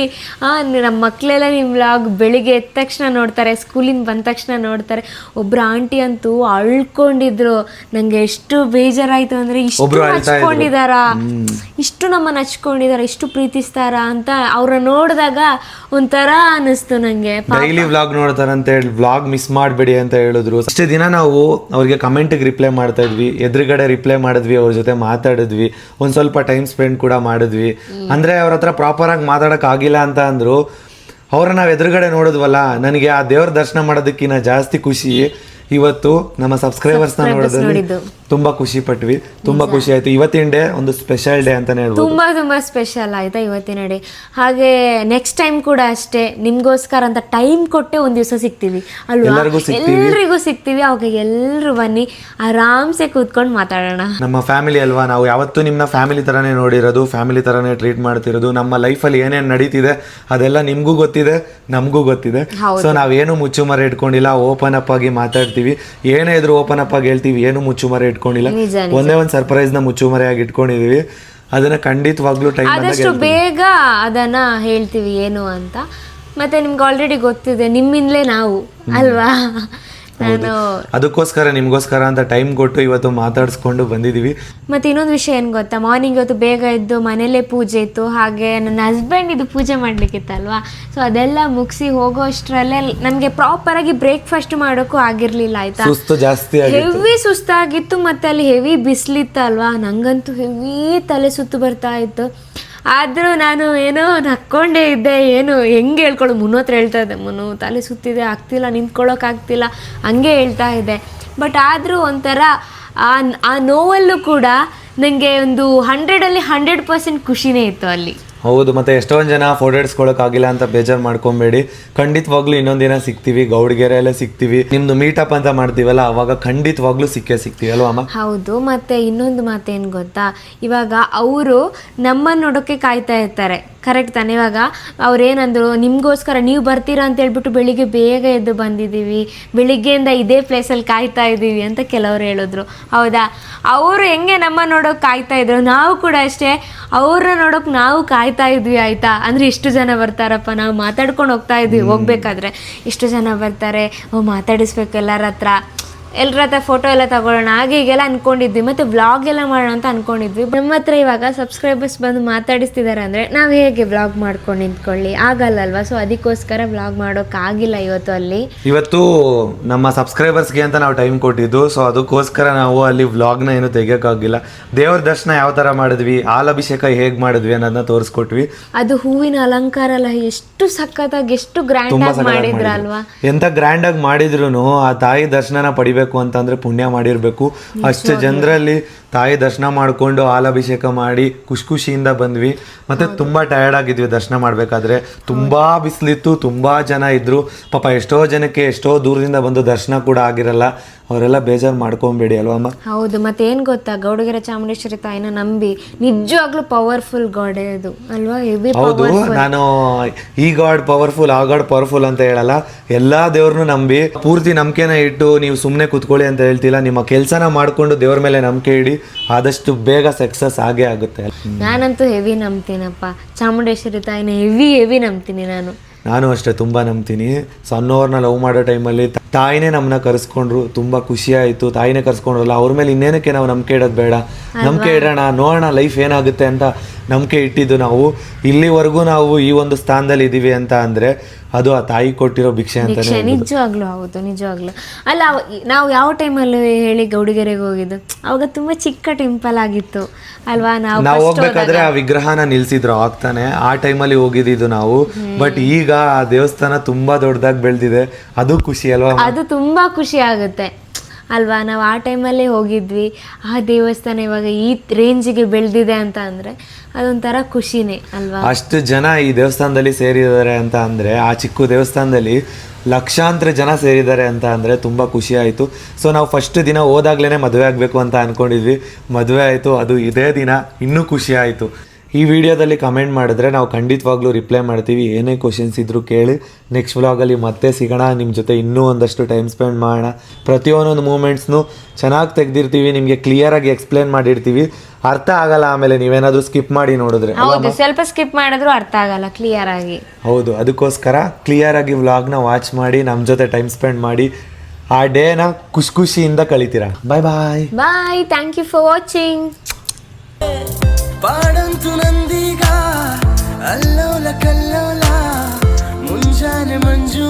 ನಮ್ಮ ಮಕ್ಕಳೆಲ್ಲ ನಿಮ್ಮ ವ್ಲಾಗ್ ಬೆಳಿಗ್ಗೆ ಎದ್ದ ತಕ್ಷಣ ನೋಡ್ತಾರೆ, ಸ್ಕೂಲಿಂದ ಬಂದ ತಕ್ಷಣ ನೋಡ್ತಾರೆ. ಒಬ್ರು ಆಂಟಿ ಅಂತೂ ಅಳ್ಕೊಂಡಿದ್ರು, ನಂಗೆ ಎಷ್ಟು ಬೇಜಾರಾಯ್ತು ಅಂದ್ರೆ ಇಷ್ಟು ಹಚ್ಕೊಂಡಿದಾರ, ಇಷ್ಟು ನಮ್ಮನ್ನ ಹಚ್ಕೊಂಡಿದಾರ, ಇಷ್ಟು ಪ್ರೀತಿಸ್ತಾರ ಅಂತ ಅವ್ರನ್ನ ನೋಡಿದಾಗ ಒಂಥರ ಅನಿಸ್ತು ನಂಗೆ. ಡೈಲಿ ವ್ಲಾಗ್ ನೋಡ್ತಾರಂತ ಹೇಳಿ ವ್ಲಾಗ್ ಮಿಸ್ ಮಾಡಬೇಡಿ ಅಂತ ಹೇಳಿದ್ರು. ಅಷ್ಟೇ ದಿನ ನಾವು ಅವ್ರಿಗೆ ಕಮೆಂಟ್ಗೆ ರಿಪ್ಲೈ ಮಾಡ್ತಾ ಇದ್ವಿ, ಎದುರುಗಡೆ ರಿಪ್ಲೈ ಮಾಡಿದ್ವಿ, ಅವ್ರ ಜೊತೆ ಮಾತಾಡಿದ್ವಿ, ಒಂದ್ ಸ್ವಲ್ಪ ಟೈಮ್ ಸ್ಪೆಂಡ್ ಕೂಡ ಮಾಡಿದ್ವಿ. ಅಂದ್ರೆ ಅವ್ರ ಹತ್ರ ಪ್ರಾಪರ್ ಆಗಿ ಮಾತಾಡಕ್ ಆಗಿಲ್ಲ ಅಂತ ಅಂದ್ರು, ಅವ್ರನ್ನ ನಾವು ಎದುರುಗಡೆ ನೋಡಿದ್ವಲ್ಲ, ನನಗೆ ಆ ದೇವ್ರ ದರ್ಶನ ಮಾಡೋದಕ್ಕಿಂತ ಜಾಸ್ತಿ ಖುಷಿ ಇವತ್ತು ನಮ್ಮ ಸಬ್ಸ್ಕ್ರೈಬರ್ಸ್ನ ನೋಡೋದ್ರಲ್ಲಿ ತುಂಬಾ ಖುಷಿ ಪಟ್ವಿ, ತುಂಬಾ ಖುಷಿ ಆಯ್ತು. ಇವತ್ತಿನ ಡೇ ಒಂದು ಸ್ಪೆಷಲ್ ಡೇ ಅಂತಾನೆ ಹೇಳ್ಬೋದು. ತುಂಬಾ ಸ್ಪೆಷಲ್ ಆಯ್ತಾ ಇವತ್ತಿನ ಡೇ. ಹಾಗೆ ನೆಕ್ಸ್ಟ್ ಟೈಮ್ ಕೂಡ ಅಷ್ಟೇ ನಿಮ್ಗೋಸ್ಕರ ಅಂತ ಟೈಮ್ ಕೊಟ್ಟೆ ಒಂದ್ ದಿವಸ ಸಿಗ್ತೀವಿ ಅಲ್ವಾ, ಎಲ್ರಿಗೂ ಸಿಗ್ತೀವಿ. ಅವಾಗ ಎಲ್ರು ಬನ್ನಿ, ಆರಾಮ್ಸೆ ಕೂತ್ಕೊಂಡು ಮಾತಾಡೋಣ. ನಮ್ಮ ಫ್ಯಾಮಿಲಿ ಅಲ್ವಾ, ನಾವು ಯಾವತ್ತೂ ನಿಮ್ನ ಫ್ಯಾಮಿಲಿ ತರಾನೇ ನೋಡಿರೋದು, ಫ್ಯಾಮಿಲಿ ತರಾನೇ ಟ್ರೀಟ್ ಮಾಡ್ತಿರೋದು. ನಮ್ಮ ಲೈಫಲ್ಲಿ ಏನೇನ್ ನಡೀತಿದೆ ಅದೆಲ್ಲ ನಿಮ್ಗೂ ಗೊತ್ತಿದೆ, ನಮಗೂ ಗೊತ್ತಿದೆ. ಸೊ ನಾವೇನು ಮುಚ್ಚುಮರೆ ಇಟ್ಕೊಂಡಿಲ್ಲ, ಓಪನ್ ಅಪ್ ಆಗಿ ಮಾತಾಡ್ತೀವಿ. ಏನೇ ಇದ್ರು ಓಪನ್ ಅಪ್ ಆಗಿ ಹೇಳ್ತೀವಿ, ಏನು ಮುಚ್ಚುಮರೆ ಇಟ್ಕೊಂಡಿಲ್ಲ. ಒಂದೇ ಒಂದು ಸರ್ಪ್ರೈಸ್ ನ ಮುಚ್ಚುಮರೆಯಾಗಿ ಇಟ್ಕೊಂಡಿದೀವಿ. ಅದನ್ನ ಖಂಡಿತವಾಗ್ಲೂ ಟೈಮ್ ಆದಷ್ಟು ಬೇಗ ಅದನ್ನ ಹೇಳ್ತೀವಿ ಏನು ಅಂತ. ಮತ್ತೆ ನಿಮ್ಗೆ ಆಲ್ರೆಡಿ ಗೊತ್ತಿದೆ, ನಿಮ್ಮಿಂದಲೇ ನಾವು ಅಲ್ವಾ. ನಾನು ಅದಕ್ಕೋಸ್ಕರ ನಿಮ್ಗೋಸ್ಕರ ಅಂತ ಟೈಮ್ ಕೊಟ್ಟು ಇವತ್ತು ಮಾತಾಡ್ಸ್ಕೊಂಡು ಬಂದಿದೀವಿ. ಮತ್ತೆ ಇನ್ನೊಂದು ವಿಷಯ ಏನ್ ಗೊತ್ತಾ, ಮಾರ್ನಿಂಗ್ ಇವತ್ತು ಬೇಗ ಎದ್ದು ಮನೇಲೆ ಪೂಜೆ ಇತ್ತು, ಹಾಗೆ ನನ್ನ ಹಸ್ಬೆಂಡ್ ಇದು ಪೂಜೆ ಮಾಡ್ಲಿಕ್ಕಿತ್ತಲ್ವಾ. ಸೊ ಅದೆಲ್ಲ ಮುಗಿಸಿ ಹೋಗೋ ಅಷ್ಟರಲ್ಲೇ ನಮ್ಗೆ ಪ್ರಾಪರ್ ಆಗಿ ಬ್ರೇಕ್ಫಾಸ್ಟ್ ಮಾಡೋಕ್ಕೂ ಆಗಿರ್ಲಿಲ್ಲ ಆಯ್ತಾ. ಸುಸ್ತು ಜಾಸ್ತಿ ಹೆವಿ ಸುಸ್ತಾಗಿತ್ತು, ಮತ್ತೆ ಅಲ್ಲಿ ಹೆವಿ ಬಿಸಿಲಿತ್ತಲ್ವಾ, ನಂಗಂತೂ ಹೆವಿ ತಲೆ ಸುತ್ತು ಬರ್ತಾ ಇತ್ತು. ಆದರೂ ನಾನು ಏನೋ ನಕ್ಕೊಂಡೇ ಇದ್ದೆ, ಏನು ಹೆಂಗೆ ಹೇಳ್ಕೊಳ್ಳೋ, ಮುನ್ನು ಹತ್ರ ಹೇಳ್ತಾ ಇದ್ದೆ, ಮುನ್ನು ತಲೆ ಸುತ್ತಿದೆ, ಆಗ್ತಿಲ್ಲ, ನಿಂತ್ಕೊಳ್ಳೋಕ್ಕಾಗ್ತಿಲ್ಲ, ಹಂಗೆ ಹೇಳ್ತಾ ಇದ್ದೆ. ಬಟ್ ಆದರೂ ಒಂಥರ ಆ ನೋವಲ್ಲೂ ಕೂಡ ನನಗೆ ಒಂದು 100ಅಲ್ಲಿ 100% ಖುಷಿನೇ ಇತ್ತು ಅಲ್ಲಿ. ಹೌದು. ಮತ್ತೆ ಎಷ್ಟೊಂದು ಜನ ಫೋಟೋ ಆಗಿಲ್ಲ ಅಂತ ಬೇಜಾರು ಮಾಡ್ಕೊಬೇಡಿ, ಖಂಡಿತವಾಗ್ಲೂ ಇನ್ನೊಂದಿನ ಸಿಗ್ತೀವಿ, ಗೌಡಗೆರೆಯಲ್ಲೇ ಸಿಗ್ತೀವಿ. ನಿಮ್ದು ಮೀಟಪ್ ಅಂತ ಮಾಡ್ತೀವಲ್ಲ, ಅವಾಗ ಖಂಡಿತವಾಗ್ಲೂ ಸಿಗ್ತೀವಿ ಅಲ್ವಾ ಅಮ್ಮ. ಹೌದು. ಮತ್ತೆ ಇನ್ನೊಂದು ಮಾತೇನು ಗೊತ್ತಾ, ಇವಾಗ ಅವರು ನಮ್ಮನ್ನು ನೋಡೋಕ್ಕೆ ಕಾಯ್ತಾ ಇರ್ತಾರೆ, ಕರೆಕ್ಟ್ ತಾನೆ. ಇವಾಗ ಅವ್ರೇನಂದ್ರು, ನಿಮಗೋಸ್ಕರ ನೀವು ಬರ್ತೀರಾ ಅಂತ ಹೇಳ್ಬಿಟ್ಟು ಬೆಳಿಗ್ಗೆ ಬೇಗ ಎದ್ದು ಬಂದಿದ್ದೀವಿ, ಬೆಳಿಗ್ಗೆಯಿಂದ ಇದೇ ಪ್ಲೇಸಲ್ಲಿ ಕಾಯ್ತಾ ಇದ್ದೀವಿ ಅಂತ ಕೆಲವರು ಹೇಳಿದ್ರು. ಹೌದಾ, ಅವರು ಹೆಂಗೆ ನಮ್ಮ ನೋಡೋಕೆ ಕಾಯ್ತಾ ಇದ್ರು, ನಾವು ಕೂಡ ಅಷ್ಟೇ ಅವ್ರನ್ನ ನೋಡೋಕೆ ನಾವು ಕಾಯ್ತಾ ಇದ್ವಿ ಆಯ್ತಾ. ಅಂದರೆ ಇಷ್ಟು ಜನ ಬರ್ತಾರಪ್ಪ, ನಾವು ಮಾತಾಡ್ಕೊಂಡು ಹೋಗ್ತಾ ಇದ್ವಿ, ಹೋಗ್ಬೇಕಾದ್ರೆ ಇಷ್ಟು ಜನ ಬರ್ತಾರೆ, ಮಾತಾಡಿಸ್ಬೇಕು ಎಲ್ಲರ ಹತ್ರ ಫೋಟೋ ಎಲ್ಲ ತಗೊಳ್ಳೋಣ, ಹಾಗೆ ಹೀಗೆಲ್ಲ ಅನ್ಕೊಂಡಿದ್ವಿ. ಮತ್ತೆ ವ್ಲಾಗ್ ಎಲ್ಲ ಮಾಡೋಣ ಅಂತ ಅನ್ಕೊಂಡಿದ್ವಿ. ನಮ್ಮ ಹತ್ರ ಇವಾಗ ಸಬ್ಸ್ಕ್ರೈಬರ್ಸ್ ಬಂದು ಮಾತಾಡಿಸ್ತಿದ್ದಾರೆ ಅಂದರೆ ನಾವು ಹೇಗೆ ವ್ಲಾಗ್ ಮಾಡ್ಕೊಂಡು ನಿಂತ್ಕೊಳ್ಳಿ, ಆಗಲ್ಲಲ್ವಾ. ಸೊ ಅದಕ್ಕೋಸ್ಕರ ವ್ಲಾಗ್ ಮಾಡೋಕ್ಕಾಗಿಲ್ಲ ಇವತ್ತು ನಮ್ಮ ಸಬ್ಸ್ಕ್ರೈಬರ್ಸ್ಗೆ ಅಂತ ನಾವು ಟೈಮ್ ಕೊಟ್ಟಿದ್ದು. ಸೊ ಅದಕ್ಕೋಸ್ಕರ ನಾವು ಅಲ್ಲಿ ವ್ಲಾಗ್ನ ಏನು ತೆಗಿಯೋಕ್ಕಾಗಿಲ್ಲ. ದೇವ್ರ ದರ್ಶನ ಯಾವ ಥರ ಮಾಡಿದ್ವಿ, ಹಾಲಭಿಷೇಕ ಹೇಗೆ ಮಾಡಿದ್ವಿ ಅನ್ನೋದನ್ನ ತೋರಿಸ್ಕೊಟ್ವಿ. ಅದು ಹೂವಿನ ಅಲಂಕಾರ ಎಲ್ಲ ಎಷ್ಟು ಸಖತ್ತಾಗಿ, ಎಷ್ಟು ಗ್ರ್ಯಾಂಡ್ ಆಗಿ ಮಾಡಿದ್ರಲ್ವಾ. ಎಂತ ಗ್ರ್ಯಾಂಡ್ ಆಗಿ ಮಾಡಿದ್ರು ಆ ತಾಯಿ ದರ್ಶನನ ಪಡಿಬೇಕು ಅಂತಂದ್ರೆ ಪುಣ್ಯ ಮಾಡಿರ್ಬೇಕು. ಅಷ್ಟು ಜನರಲ್ಲಿ ತಾಯಿ ದರ್ಶನ ಮಾಡ್ಕೊಂಡು ಹಾಲಾಭಿಷೇಕ ಮಾಡಿ ಖುಷಿಯಿಂದ ಬಂದ್ವಿ. ಮತ್ತೆ ತುಂಬಾ ಟಯರ್ಡ್ ಆಗಿದ್ವಿ ದರ್ಶನ ಮಾಡ್ಬೇಕಾದ್ರೆ, ತುಂಬಾ ಬಿಸಿಲಿತ್ತು, ತುಂಬಾ ಜನ ಇದ್ರು. ಪಾಪ ಎಷ್ಟೋ ಜನಕ್ಕೆ ಎಷ್ಟೋ ದೂರದಿಂದ ಬಂದು ದರ್ಶನ ಕೂಡ ಆಗಿರಲ್ಲ, ಅವರೆಲ್ಲ ಬೇಜಾರು ಮಾಡ್ಕೊಂಬೇಡಿ ಅಲ್ವಾ ಅಮ್ಮ. ಹೌದು. ಮತ್ತೆ ಏನ್ ಗೊತ್ತಾ, ಗೌಡಗೆರೆ ಚಾಮುಂಡೇಶ್ವರಿ ತಾಯಿನ ನಂಬಿ ನಿಜವಾಗ್ಲೂ ಪವರ್ಫುಲ್ ಗಾಡ್ ಅದು ಅಲ್ವಾ. ಹೌದು, ನಾನು ಈ ಗಾಡ್ ಪವರ್ಫುಲ್, ಆ ಗಾಡ್ ಪವರ್ಫುಲ್ ಅಂತ ಹೇಳಲ್ಲ. ಎಲ್ಲಾ ದೇವ್ರನ್ನು ನಂಬಿ ಪೂರ್ತಿ ನಂಬಿಕೆನ ಇಟ್ಟು ನೀವು ಸುಮ್ಮನೆ ಕುತ್ಕೊಳ್ಳಿ ಅಂತ ಹೇಳ್ತಿಲ್ಲ. ನಿಮ್ಮ ಕೆಲಸನ ಮಾಡ್ಕೊಂಡು ದೇವ್ರ ಮೇಲೆ ನಂಬಿಕೆ ಇಡಿ, ಆದಷ್ಟು ಬೇಗ ಸಕ್ಸಸ್ ಆಗೇ ಆಗುತ್ತೆ. ನಾನಂತೂ ಹೆವಿ ನಂಬ್ತೀನಪ್ಪ ಚಾಮುಂಡೇಶ್ವರಿ ತಾಯಿನ, ಹೆವಿ ನಂಬ್ತೀನಿ ನಾನು ಅಷ್ಟೇ ತುಂಬಾ ನಂಬ್ತೀನಿ. ಸಣ್ಣವ್ರನ್ನ ಲವ್ ಮಾಡೋ ಟೈಮಲ್ಲಿ ತಾಯಿನೇ ನಮ್ಮನ್ನ ಕರೆಸ್ಕೊಂಡ್ರು, ತುಂಬಾ ಖುಷಿ ಆಯ್ತು. ತಾಯಿನೇ ಕರ್ಸ್ಕೊಂಡ್ರಲ್ಲ, ಅವ್ರ ಮೇಲೆ ಇನ್ನೇನಕ್ಕೆ ನಾವು ನಂಬಿಕೆ ಇಡೋದು ಬೇಡ, ನಂಬಿಕೆ ಇಡೋಣ, ನೋಡೋಣ ಲೈಫ್ ಏನಾಗುತ್ತೆ ಅಂತ ನಂಬಿಕೆ ಇಟ್ಟಿದ್ದು ನಾವು. ಇಲ್ಲಿವರೆಗೂ ನಾವು ಈ ಒಂದು ಸ್ಥಾನದಲ್ಲಿ ಇದೀವಿ ಅಂತ ಅಂದ್ರೆ ಅದು ಆ ತಾಯಿ ಕೊಟ್ಟಿರೋ ಭಿಕ್ಷೆ ಅಂತ. ನಿಜವಾಗ್ಲೂ ಹೌದು, ನಿಜವಾಗ್ಲೂ. ಅಲ್ಲ, ನಾವು ಯಾವ ಟೈಮಲ್ಲಿ ಹೇಳಿ ಗೌಡಗೆರೆಗೆ ಹೋಗಿದ್ದು, ಅವಾಗ ತುಂಬಾ ಚಿಕ್ಕ ಟೆಂಪಲ್ ಆಗಿತ್ತು ಅಲ್ವಾ. ನಾವು ಹೋಗ್ಬೇಕಾದ್ರೆ ಆ ವಿಗ್ರಹನ ನಿಲ್ಸಿದ್ರು ಆಗ್ತಾನೆ, ಆ ಟೈಮಲ್ಲಿ ಹೋಗಿದ್ದು ನಾವು. ಬಟ್ ಈಗ ಆ ದೇವಸ್ಥಾನ ತುಂಬಾ ದೊಡ್ಡದಾಗಿ ಬೆಳೆದಿದೆ, ಅದು ಖುಷಿ ಅಲ್ವಾ. ಅದು ತುಂಬಾ ಖುಷಿ ಆಗುತ್ತೆ ಅಲ್ವಾ. ನಾವು ಆ ಟೈಮಲ್ಲೇ ಹೋಗಿದ್ವಿ, ಆ ದೇವಸ್ಥಾನ ಇವಾಗ ಈ ರೇಂಜಿಗೆ ಬೆಳೆದಿದೆ ಅಂತ ಅಂದರೆ ಅದೊಂಥರ ಖುಷಿನೇ ಅಲ್ವಾ. ಅಷ್ಟು ಜನ ಈ ದೇವಸ್ಥಾನದಲ್ಲಿ ಸೇರಿದ್ದಾರೆ ಅಂತ ಅಂದರೆ, ಆ ಚಿಕ್ಕ ದೇವಸ್ಥಾನದಲ್ಲಿ ಲಕ್ಷಾಂತರ ಜನ ಸೇರಿದ್ದಾರೆ ಅಂತ ಅಂದರೆ ತುಂಬ ಖುಷಿ ಆಯಿತು. ಸೊ ನಾವು ಫಸ್ಟ್ ದಿನ ಹೋದಾಗ್ಲೇ ಮದುವೆ ಆಗಬೇಕು ಅಂತ ಅಂದ್ಕೊಂಡಿದ್ವಿ, ಮದುವೆ ಆಯಿತು. ಅದು ಇದೇ ದಿನ ಇನ್ನೂ ಖುಷಿ ಆಯಿತು. ಈ ವಿಡಿಯೋದಲ್ಲಿ ಕಮೆಂಟ್ ಮಾಡಿದ್ರೆ ನಾವು ಖಂಡಿತವಾಗ್ಲೂ ರಿಪ್ಲೈ ಮಾಡ್ತೀವಿ. ಏನೇ ಕ್ವಶನ್ಸ್ ಇದ್ದರೂ ಕೇಳಿ. ನೆಕ್ಸ್ಟ್ ವ್ಲಾಗಲ್ಲಿ ಮತ್ತೆ ಸಿಗೋಣ, ನಿಮ್ಮ ಜೊತೆ ಇನ್ನೂ ಒಂದಷ್ಟು ಟೈಮ್ ಸ್ಪೆಂಡ್ ಮಾಡೋಣ. ಪ್ರತಿಯೊಂದೊಂದು ಮೂಮೆಂಟ್ಸ್ನು ಚೆನ್ನಾಗಿ ತೆಗೆದಿರ್ತೀವಿ, ನಿಮಗೆ ಕ್ಲಿಯರಾಗಿ ಎಕ್ಸ್ಪ್ಲೇನ್ ಮಾಡಿರ್ತೀವಿ. ಅರ್ಥ ಆಗಲ್ಲ ಆಮೇಲೆ ನೀವೇನಾದರೂ ಸ್ಕಿಪ್ ಮಾಡಿ ನೋಡಿದ್ರೆ. ಹೌದು, ಸ್ವಲ್ಪ ಸ್ಕಿಪ್ ಮಾಡಿದ್ರು ಅರ್ಥ ಆಗಲ್ಲ ಕ್ಲಿಯರ್ ಆಗಿ. ಹೌದು, ಅದಕ್ಕೋಸ್ಕರ ಕ್ಲಿಯರಾಗಿ ವ್ಲಾಗ್ನ ವಾಚ್ ಮಾಡಿ ನಮ್ಮ ಜೊತೆ ಟೈಮ್ ಸ್ಪೆಂಡ್ ಮಾಡಿ ಆ ಡೇನ ಖುಷಿಯಿಂದ ಕಳಿತೀರಾ. ಬಾಯ್ ಬಾಯ್ ಬಾಯ್, ಥ್ಯಾಂಕ್ ಯು ಫಾರ್ ವಾಚಿಂಗ್. ಪಾಡಂತು ನಂದೀಗ ಅಲ್ಲೋಲ ಕಲ್ಲೋಲ ಮುಂಜಾನೆ ಮಂಜು